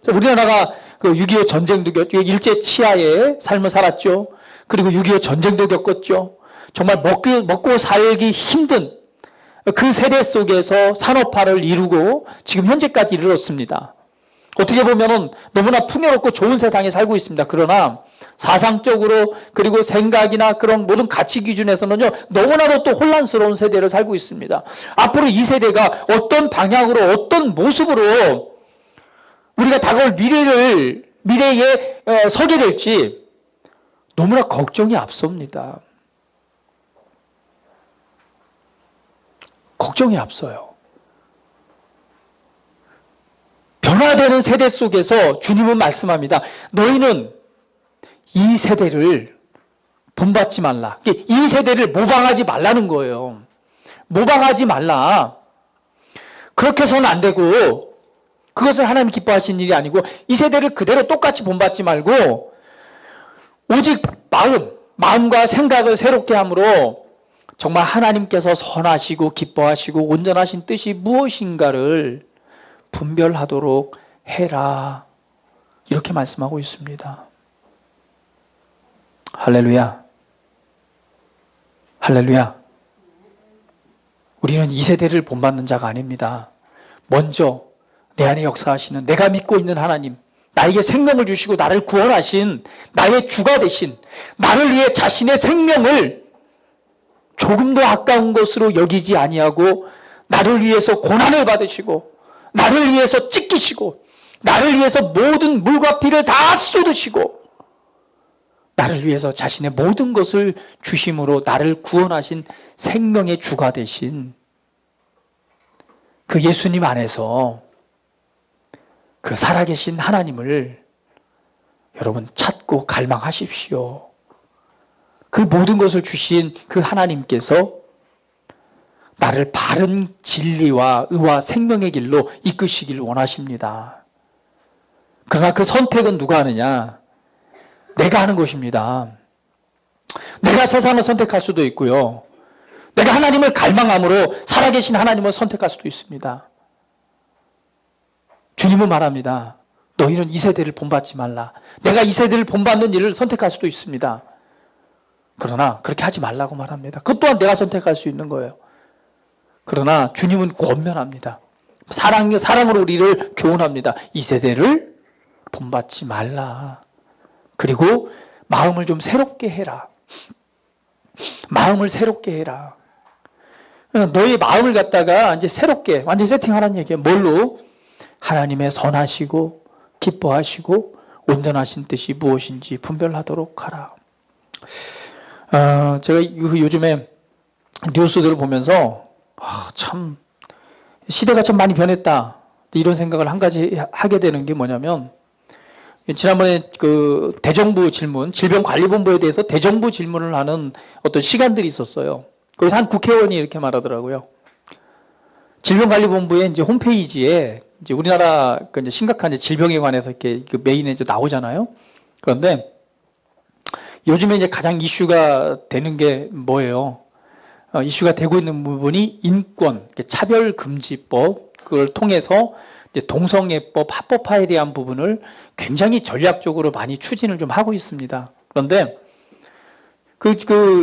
우리나라가 그 6.25 전쟁도 겪고, 일제 치하의 삶을 살았죠. 그리고 6.25 전쟁도 겪었죠. 정말 먹고 살기 힘든 그 세대 속에서 산업화를 이루고 지금 현재까지 이르렀습니다. 어떻게 보면은 너무나 풍요롭고 좋은 세상에 살고 있습니다. 그러나 사상적으로 그리고 생각이나 그런 모든 가치 기준에서는요, 너무나도 또 혼란스러운 세대를 살고 있습니다. 앞으로 이 세대가 어떤 방향으로 어떤 모습으로 우리가 다가올 미래에 서게 될지 너무나 걱정이 앞섭니다. 걱정이 앞서요. 변화되는 세대 속에서 주님은 말씀합니다. 너희는 이 세대를 본받지 말라. 이 세대를 모방하지 말라는 거예요. 모방하지 말라. 그렇게 해서는 안 되고 그것은 하나님 기뻐하시는 일이 아니고 이 세대를 그대로 똑같이 본받지 말고 오직 마음과 생각을 새롭게 함으로 정말 하나님께서 선하시고 기뻐하시고 온전하신 뜻이 무엇인가를 분별하도록 해라. 이렇게 말씀하고 있습니다. 할렐루야. 할렐루야. 우리는 이 세대를 본받는 자가 아닙니다. 먼저 내 안에 역사하시는 내가 믿고 있는 하나님, 나에게 생명을 주시고 나를 구원하신 나의 주가 되신 나를 위해 자신의 생명을 조금도 아까운 것으로 여기지 아니하고 나를 위해서 고난을 받으시고 나를 위해서 찢기시고 나를 위해서 모든 물과 피를 다 쏟으시고 나를 위해서 자신의 모든 것을 주심으로 나를 구원하신 생명의 주가 되신 그 예수님 안에서 그 살아계신 하나님을 여러분 찾고 갈망하십시오. 그 모든 것을 주신 그 하나님께서 나를 바른 진리와 의와 생명의 길로 이끄시길 원하십니다. 그러나 그 선택은 누가 하느냐? 내가 하는 것입니다. 내가 세상을 선택할 수도 있고요. 내가 하나님을 갈망함으로 살아계신 하나님을 선택할 수도 있습니다. 주님은 말합니다. 너희는 이 세대를 본받지 말라. 내가 이 세대를 본받는 일을 선택할 수도 있습니다. 그러나 그렇게 하지 말라고 말합니다. 그것 또한 내가 선택할 수 있는 거예요. 그러나 주님은 권면합니다. 사랑으로 우리를 교훈합니다. 이 세대를 본받지 말라. 그리고 마음을 좀 새롭게 해라. 마음을 새롭게 해라. 너의 마음을 갖다가 이제 새롭게 완전 세팅하라는 얘기예요. 뭘로? 하나님의 선하시고 기뻐하시고 온전하신 뜻이 무엇인지 분별하도록 하라. 제가 요즘에 뉴스들을 보면서 참 시대가 참 많이 변했다 이런 생각을 한 가지 하게 되는 게 뭐냐면, 지난번에 그 대정부 질문, 질병관리본부에 대해서 대정부 질문을 하는 어떤 시간들이 있었어요. 그래서 한 국회의원이 이렇게 말하더라고요. 질병관리본부의 이제 홈페이지에 이제 우리나라 그 이제 심각한 이제 질병에 관해서 이렇게 그 메인에 이제 나오잖아요. 그런데 요즘에 이제 가장 이슈가 되는 게 뭐예요? 이슈가 되고 있는 부분이 인권, 차별금지법, 그걸 통해서 이제 동성애법 합법화에 대한 부분을 굉장히 전략적으로 많이 추진을 좀 하고 있습니다. 그런데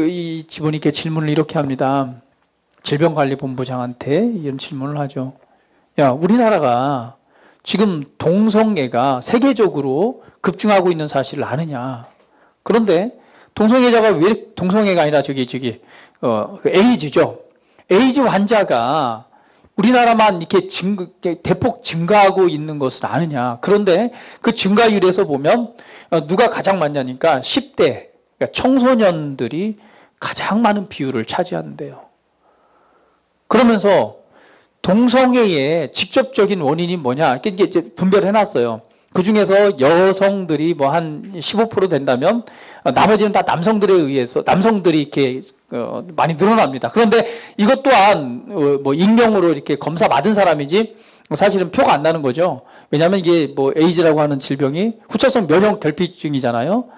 이 직원이 이렇게 질문을 이렇게 합니다. 질병관리본부장한테 이런 질문을 하죠. 야, 우리나라가 지금 동성애가 세계적으로 급증하고 있는 사실을 아느냐? 그런데 동성애자가 왜 동성애가 아니라 에이즈죠. 에이즈 환자가 우리나라만 이렇게 대폭 증가하고 있는 것을 아느냐. 그런데 그 증가율에서 보면 누가 가장 많냐니까 10대, 그러니까 청소년들이 가장 많은 비율을 차지하는데요. 그러면서 동성애의 직접적인 원인이 뭐냐. 이게 이제 분별해놨어요. 그 중에서 여성들이 뭐 한 15% 된다면 나머지는 다 남성들에 의해서 남성들이 이렇게 많이 늘어납니다. 그런데 이것 또한 뭐 익명으로 이렇게 검사 받은 사람이지 사실은 표가 안 나는 거죠. 왜냐하면 이게 뭐 에이즈라고 하는 질병이 후천성 면역 결핍증이잖아요.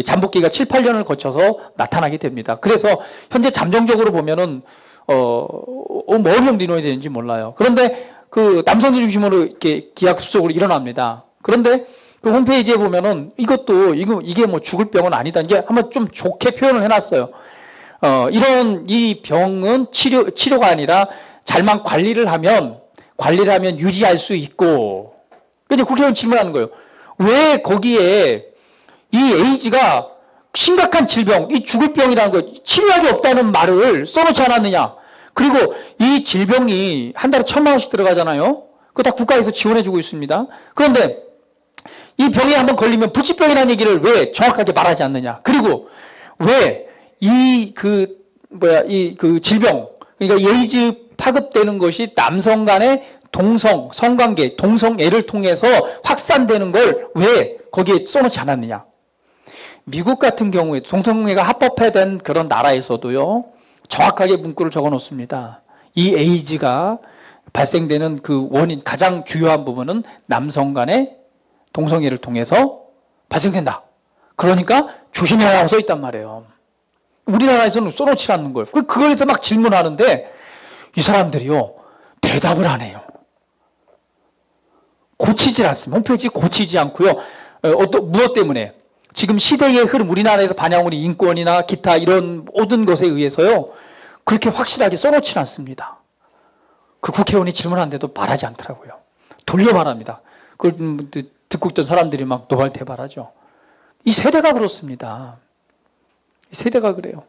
잠복기가 7, 8년을 거쳐서 나타나게 됩니다. 그래서 현재 잠정적으로 보면은 몇 명 인원이 되는지 몰라요. 그런데 그 남성들 중심으로 이렇게 기하급수적으로 일어납니다. 그런데 그 홈페이지에 보면은 이게 뭐 죽을 병은 아니다. 이게 한번 좀 좋게 표현을 해놨어요. 이 병은 치료가 아니라 잘만 관리를 하면 유지할 수 있고. 그래서 국회의원 질문하는 거예요. 왜 거기에 이 에이즈가 심각한 질병, 이 죽을 병이라는 거, 치료약이 없다는 말을 써놓지 않았느냐. 그리고 이 질병이 한 달에 1,000만 원씩 들어가잖아요. 그거 다 국가에서 지원해주고 있습니다. 그런데 이 병에 한번 걸리면 불치병이라는 얘기를 왜 정확하게 말하지 않느냐. 그리고 왜 질병, 그러니까 에이즈 파급되는 것이 남성 간의 성관계, 동성애를 통해서 확산되는 걸 왜 거기에 써놓지 않았느냐. 미국 같은 경우에 동성애가 합법화된 그런 나라에서도요, 정확하게 문구를 적어 놓습니다. 이 에이즈가 발생되는 그 원인, 가장 주요한 부분은 남성 간의 동성애를 통해서 발생된다. 그러니까 조심해라고 써 있단 말이에요. 우리나라에서는 써놓지 않는 거예요. 그거에서 막 질문하는데 이 사람들이요, 대답을 안 해요. 고치질 않습니다. 홈페이지 고치지 않고요. 무엇 때문에? 지금 시대의 흐름, 우리나라에서 반영하는 인권이나 기타 이런 모든 것에 의해서요, 그렇게 확실하게 써놓지 않습니다. 그 국회의원이 질문하는데도 말하지 않더라고요. 돌려 말합니다. 그걸 듣고 있던 사람들이 막 노발대발하죠. 이 세대가 그렇습니다. 이 세대가 그래요.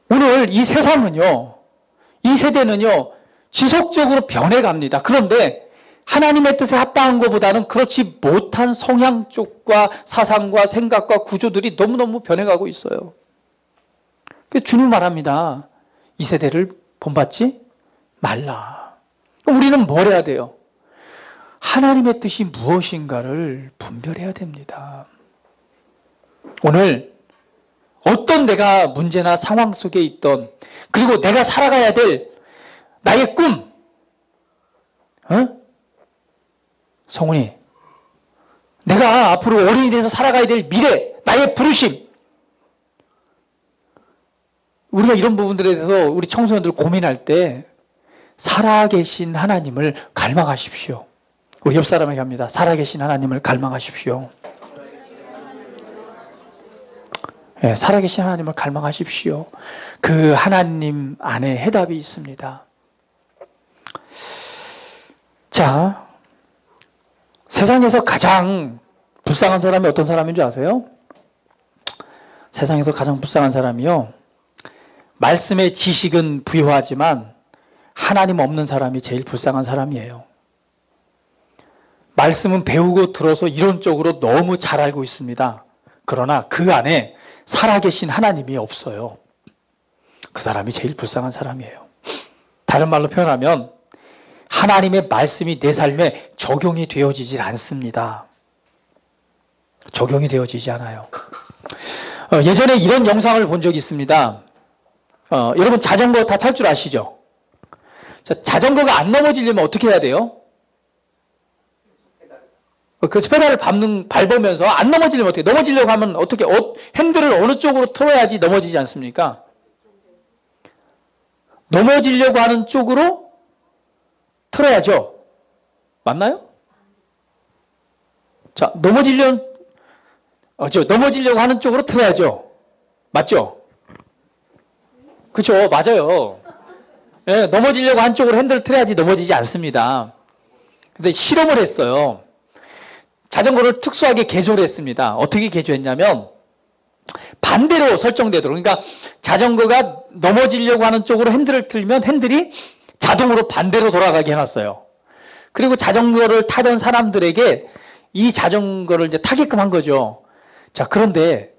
오늘 이 세상은요, 이 세대는요, 지속적으로 변해갑니다. 그런데 하나님의 뜻에 합당한 것보다는 그렇지 못한 성향 쪽과 사상과 생각과 구조들이 너무너무 변해가고 있어요. 그래서 주님 말합니다. 이 세대를 본받지 말라. 우리는 뭘 해야 돼요? 하나님의 뜻이 무엇인가를 분별해야 됩니다. 오늘 어떤 내가 문제나 상황 속에 있던, 그리고 내가 살아가야 될 나의 꿈, 성훈이, 내가 앞으로 어른이 돼서 살아가야 될 미래, 나의 부르심, 우리가 이런 부분들에 대해서 우리 청소년들 고민할 때 살아계신 하나님을 갈망하십시오. 우리 옆 사람에게 합니다. 살아계신 하나님을 갈망하십시오. 예, 살아계신 하나님을 갈망하십시오. 그 하나님 안에 해답이 있습니다. 자, 세상에서 가장 불쌍한 사람이 어떤 사람인 줄 아세요? 세상에서 가장 불쌍한 사람이요, 말씀의 지식은 부유하지만 하나님 없는 사람이 제일 불쌍한 사람이에요. 말씀은 배우고 들어서 이론적으로 너무 잘 알고 있습니다. 그러나 그 안에 살아계신 하나님이 없어요. 그 사람이 제일 불쌍한 사람이에요. 다른 말로 표현하면 하나님의 말씀이 내 삶에 적용이 되어지질 않습니다. 적용이 되어지지 않아요. 예전에 이런 영상을 본 적이 있습니다. 여러분 자전거 다 탈 줄 아시죠? 자전거가 안 넘어지려면 어떻게 해야 돼요? 그 페달을 밟으면서 안 넘어지려면 어떻게, 넘어지려고 하면 어떻게, 핸들을 어느 쪽으로 틀어야지 넘어지지 않습니까? 넘어지려고 하는 쪽으로 틀어야죠. 맞나요? 자, 넘어지려고 하는 쪽으로 틀어야죠. 맞죠? 그렇죠. 맞아요. 네, 넘어지려고 한 쪽으로 핸들을 틀어야지 넘어지지 않습니다. 근데 실험을 했어요. 자전거를 특수하게 개조를 했습니다. 어떻게 개조했냐면 반대로 설정되도록, 그러니까 자전거가 넘어지려고 하는 쪽으로 핸들을 틀면 핸들이 자동으로 반대로 돌아가게 해놨어요. 그리고 자전거를 타던 사람들에게 이 자전거를 이제 타게끔 한 거죠. 자, 그런데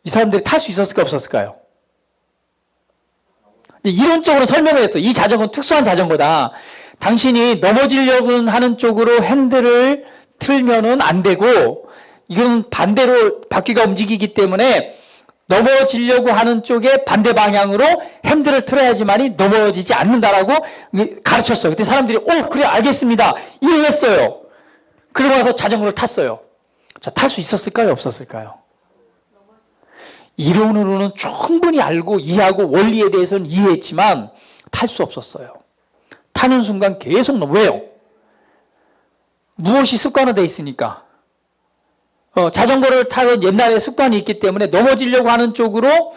이 사람들이 탈 수 있었을까 없었을까요? 이론적으로 설명을 했어요. 이 자전거는 특수한 자전거다. 당신이 넘어지려고 하는 쪽으로 핸들을 틀면은 안 되고, 이건 반대로 바퀴가 움직이기 때문에 넘어지려고 하는 쪽에 반대 방향으로 핸들을 틀어야지만이 넘어지지 않는다라고 가르쳤어요. 그때 사람들이 그래 알겠습니다, 이해했어요. 그러고 나서 자전거를 탔어요. 자, 탈 수 있었을까요 없었을까요? 이론으로는 충분히 알고 이해하고 원리에 대해서는 이해했지만 탈 수 없었어요. 타는 순간 계속 왜요? 무엇이 습관화되어 있으니까. 자전거를 타는 옛날에 습관이 있기 때문에 넘어지려고 하는 쪽으로,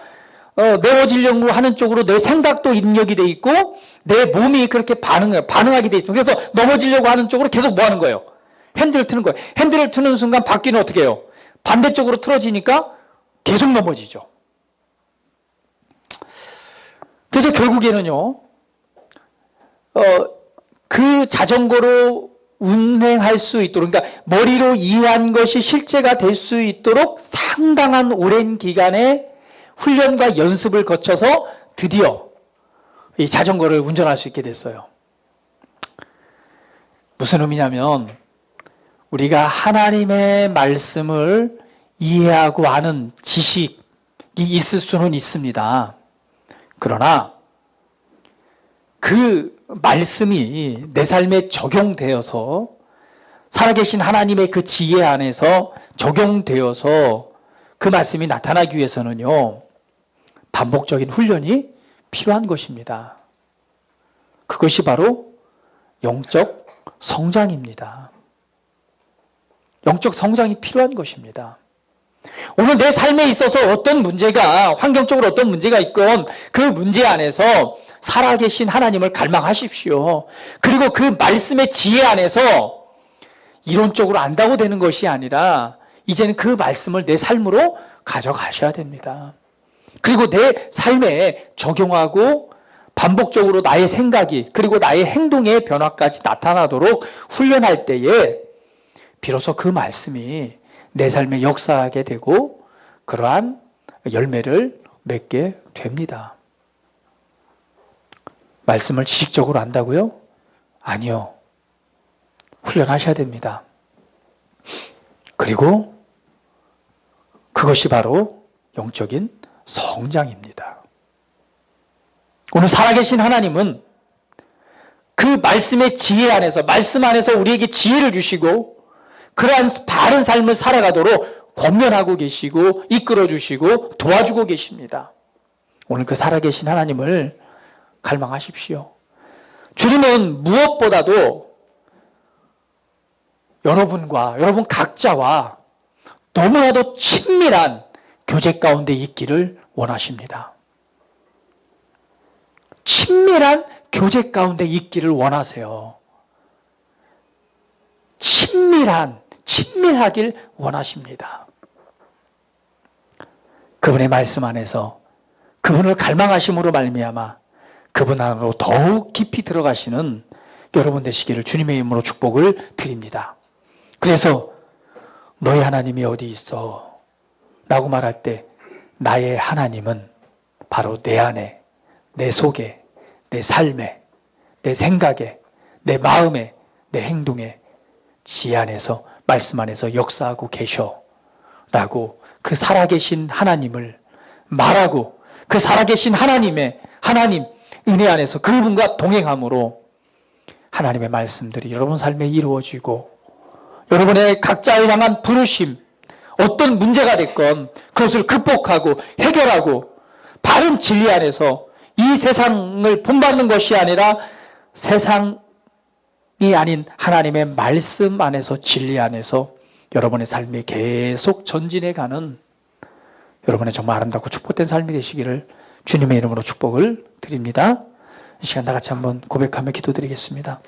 내어지려고 하는 쪽으로 내 생각도 입력이 돼 있고 내 몸이 그렇게 반응하게 돼 있습니다. 그래서 넘어지려고 하는 쪽으로 계속 뭐 하는 거예요? 핸들을 트는 거예요. 핸들을 트는 순간 바퀴는 어떻게 해요? 반대쪽으로 틀어지니까 계속 넘어지죠. 그래서 결국에는요, 그 자전거로 운행할 수 있도록, 그러니까 머리로 이해한 것이 실제가 될 수 있도록 상당한 오랜 기간의 훈련과 연습을 거쳐서 드디어 이 자전거를 운전할 수 있게 됐어요. 무슨 의미냐면 우리가 하나님의 말씀을 이해하고 아는 지식이 있을 수는 있습니다. 그러나 그 말씀이 내 삶에 적용되어서 살아계신 하나님의 그 지혜 안에서 적용되어서 그 말씀이 나타나기 위해서는요, 반복적인 훈련이 필요한 것입니다. 그것이 바로 영적 성장입니다. 영적 성장이 필요한 것입니다. 오늘 내 삶에 있어서 어떤 문제가, 환경적으로 어떤 문제가 있건 그 문제 안에서 살아계신 하나님을 갈망하십시오. 그리고 그 말씀의 지혜 안에서 이론적으로 안다고 되는 것이 아니라 이제는 그 말씀을 내 삶으로 가져가셔야 됩니다. 그리고 내 삶에 적용하고 반복적으로 나의 생각이, 그리고 나의 행동의 변화까지 나타나도록 훈련할 때에 비로소 그 말씀이 내 삶에 역사하게 되고 그러한 열매를 맺게 됩니다. 말씀을 지식적으로 안다고요? 아니요. 훈련하셔야 됩니다. 그리고 그것이 바로 영적인 성장입니다. 오늘 살아계신 하나님은 그 말씀의 지혜 안에서, 말씀 안에서 우리에게 지혜를 주시고 그러한 바른 삶을 살아가도록 권면하고 계시고 이끌어 주시고 도와주고 계십니다. 오늘 그 살아계신 하나님을 갈망하십시오. 주님은 무엇보다도 여러분과 여러분 각자와 너무나도 친밀한 교제 가운데 있기를 원하십니다. 친밀한 교제 가운데 있기를 원하세요. 친밀하길 원하십니다. 그분의 말씀 안에서 그분을 갈망하심으로 말미암아 그분 안으로 더욱 깊이 들어가시는 여러분 되시기를 주님의 이름으로 축복을 드립니다. 그래서 너희 하나님이 어디 있어? 라고 말할 때 나의 하나님은 바로 내 안에, 내 속에, 내 삶에, 내 생각에, 내 마음에, 내 행동에, 지혜 안에서, 말씀 안에서 역사하고 계셔 라고 그 살아계신 하나님을 말하고 그 살아계신 하나님 은혜 안에서 그분과 동행함으로 하나님의 말씀들이 여러분 삶에 이루어지고 여러분의 각자를 향한 부르심, 어떤 문제가 됐건 그것을 극복하고 해결하고 바른 진리 안에서 이 세상을 본받는 것이 아니라 세상이 아닌 하나님의 말씀 안에서 진리 안에서 여러분의 삶이 계속 전진해가는 여러분의 정말 아름답고 축복된 삶이 되시기를 주님의 이름으로 축복을 드립니다. 이 시간 다 같이 한번 고백하며 기도드리겠습니다.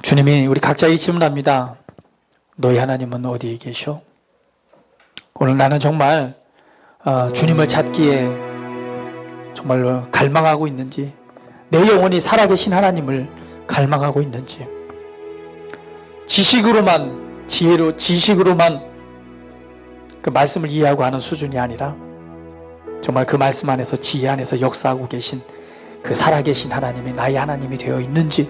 주님이 우리 각자에게 질문합니다. 너희 하나님은 어디에 계셔? 오늘 나는 정말 주님을 찾기에 정말로 갈망하고 있는지, 내 영혼이 살아계신 하나님을 갈망하고 있는지, 지식으로만 그 말씀을 이해하고 하는 수준이 아니라 정말 그 말씀 안에서 지혜 안에서 역사하고 계신 그 살아계신 하나님이 나의 하나님이 되어 있는지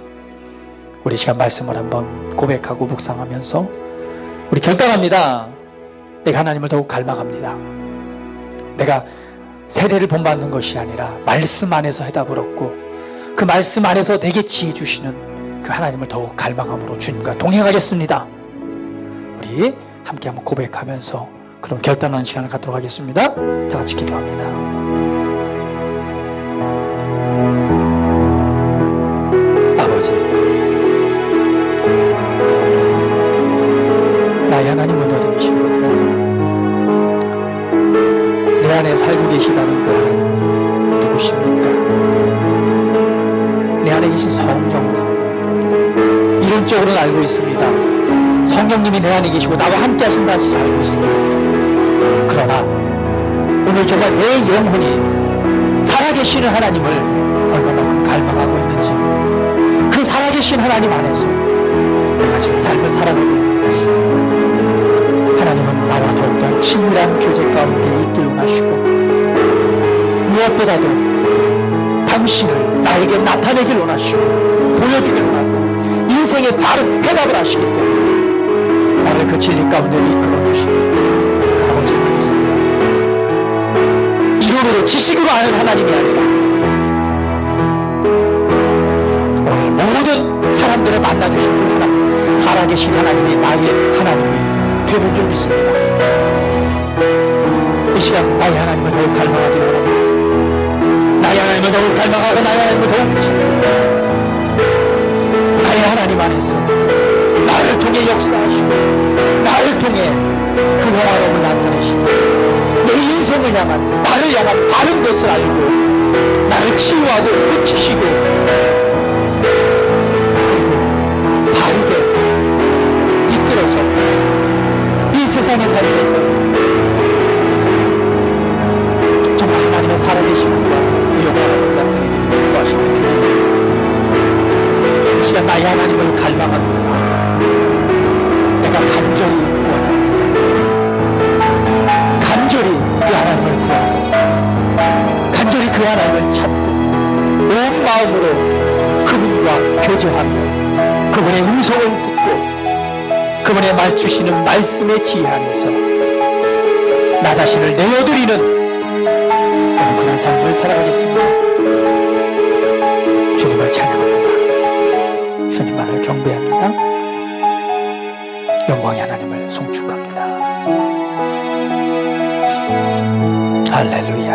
우리 시간 말씀을 한번 고백하고 묵상하면서 우리 결단합니다. 내가 하나님을 더욱 갈망합니다. 내가 세례를 본받는 것이 아니라 말씀 안에서 해답을 얻고 그 말씀 안에서 내게 지혜 주시는 그 하나님을 더욱 갈망함으로 주님과 동행하겠습니다. 우리 함께 한번 고백하면서 그럼 결단하는 시간을 갖도록 하겠습니다. 다 같이 기도합니다. 아버지, 나의 하나님은 어디 계십니까? 내 안에 살고 계시다는 그 하나님은 누구십니까? 내 안에 계신 성령님, 이론적으로는 알고 있습니다. 성령님이 내 안에 계시고 나와 함께 하신다는 사실을 알고 있습니다. 그러나 오늘 정말 내 영혼이 살아계시는 하나님을 얼마만큼 갈망하고 있는지, 그 살아계신 하나님 안에서 내가 지금 삶을 살아가고 있는지, 하나님은 나와 더욱더 친밀한 교제 가운데 있길 원하시고 무엇보다도 당신을 나에게 나타내길 원하시고 보여주길 원하고 인생의 바른 해답을 하시기 때문에 나를 그 진리 가운데 이끌어 주시고 아버지를 믿습니다. 이론으로 지식으로 아는 하나님이 아니라 오늘 모든 사람들을 만나주신 그 하나님, 살아계신 하나님이 나의 하나님이 되는 줄 믿습니다. 이 시간 나의 하나님을 더욱 갈망하기를 원합니다. 나의 하나님을 더욱 갈망하고 나의 하나님을 더욱 지키고 나의 하나님 안에서 나를 통해 역사하시고 나를 통해 그 영화로움을 나타내시고 내 인생을 향한 나를 향한 바른 것을 알고 나를 치유하고 고치시고 그리고 바르게 이끌어서 이 세상의 삶에서 정말 하나님의 살아계심과 그 영화로움을 나타내기를 기도하시는 주님, 이 시간 나의 하나님을 갈망합니다. 내가 간절히 원합니다. 간절히 그 하나님을 구하고 간절히 그 하나님을 찾고 온 마음으로 그분과 교제하며 그분의 음성을 듣고 그분의 말 주시는 말씀의 지혜 안에서 나 자신을 내어드리는 그런 삶을 살아가겠습니다. 주님을 찬양합니다. 주님만을 경배합니다. 영광의 하나님을 송축합니다. 할렐루야.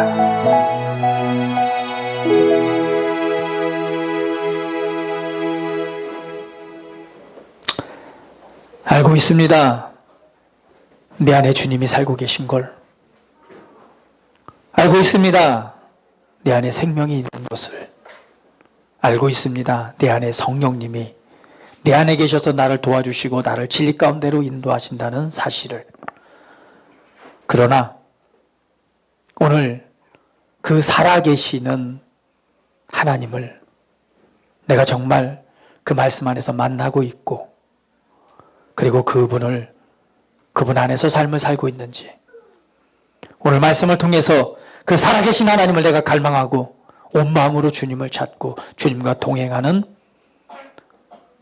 알고 있습니다. 내 안에 주님이 살고 계신 걸 알고 있습니다. 내 안에 생명이 있는 것을 알고 있습니다. 내 안에 성령님이 내 안에 계셔서 나를 도와주시고 나를 진리 가운데로 인도하신다는 사실을. 그러나 오늘 그 살아계시는 하나님을 내가 정말 그 말씀 안에서 만나고 있고, 그리고 그분 안에서 삶을 살고 있는지, 오늘 말씀을 통해서 그 살아계신 하나님을 내가 갈망하고 온 마음으로 주님을 찾고 주님과 동행하는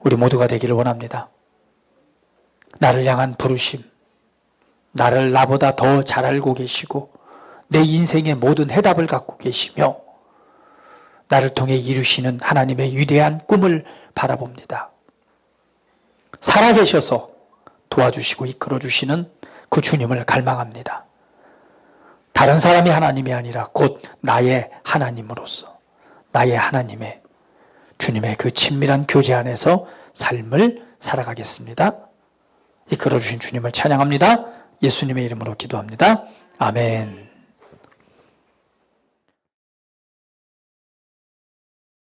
우리 모두가 되기를 원합니다. 나를 향한 부르심, 나를 나보다 더 잘 알고 계시고 내 인생의 모든 해답을 갖고 계시며 나를 통해 이루시는 하나님의 위대한 꿈을 바라봅니다. 살아계셔서 도와주시고 이끌어주시는 그 주님을 갈망합니다. 다른 사람이 하나님이 아니라 곧 나의 하나님으로서 나의 하나님의 주님의 그 친밀한 교제 안에서 삶을 살아가겠습니다. 이끌어주신 주님을 찬양합니다. 예수님의 이름으로 기도합니다. 아멘.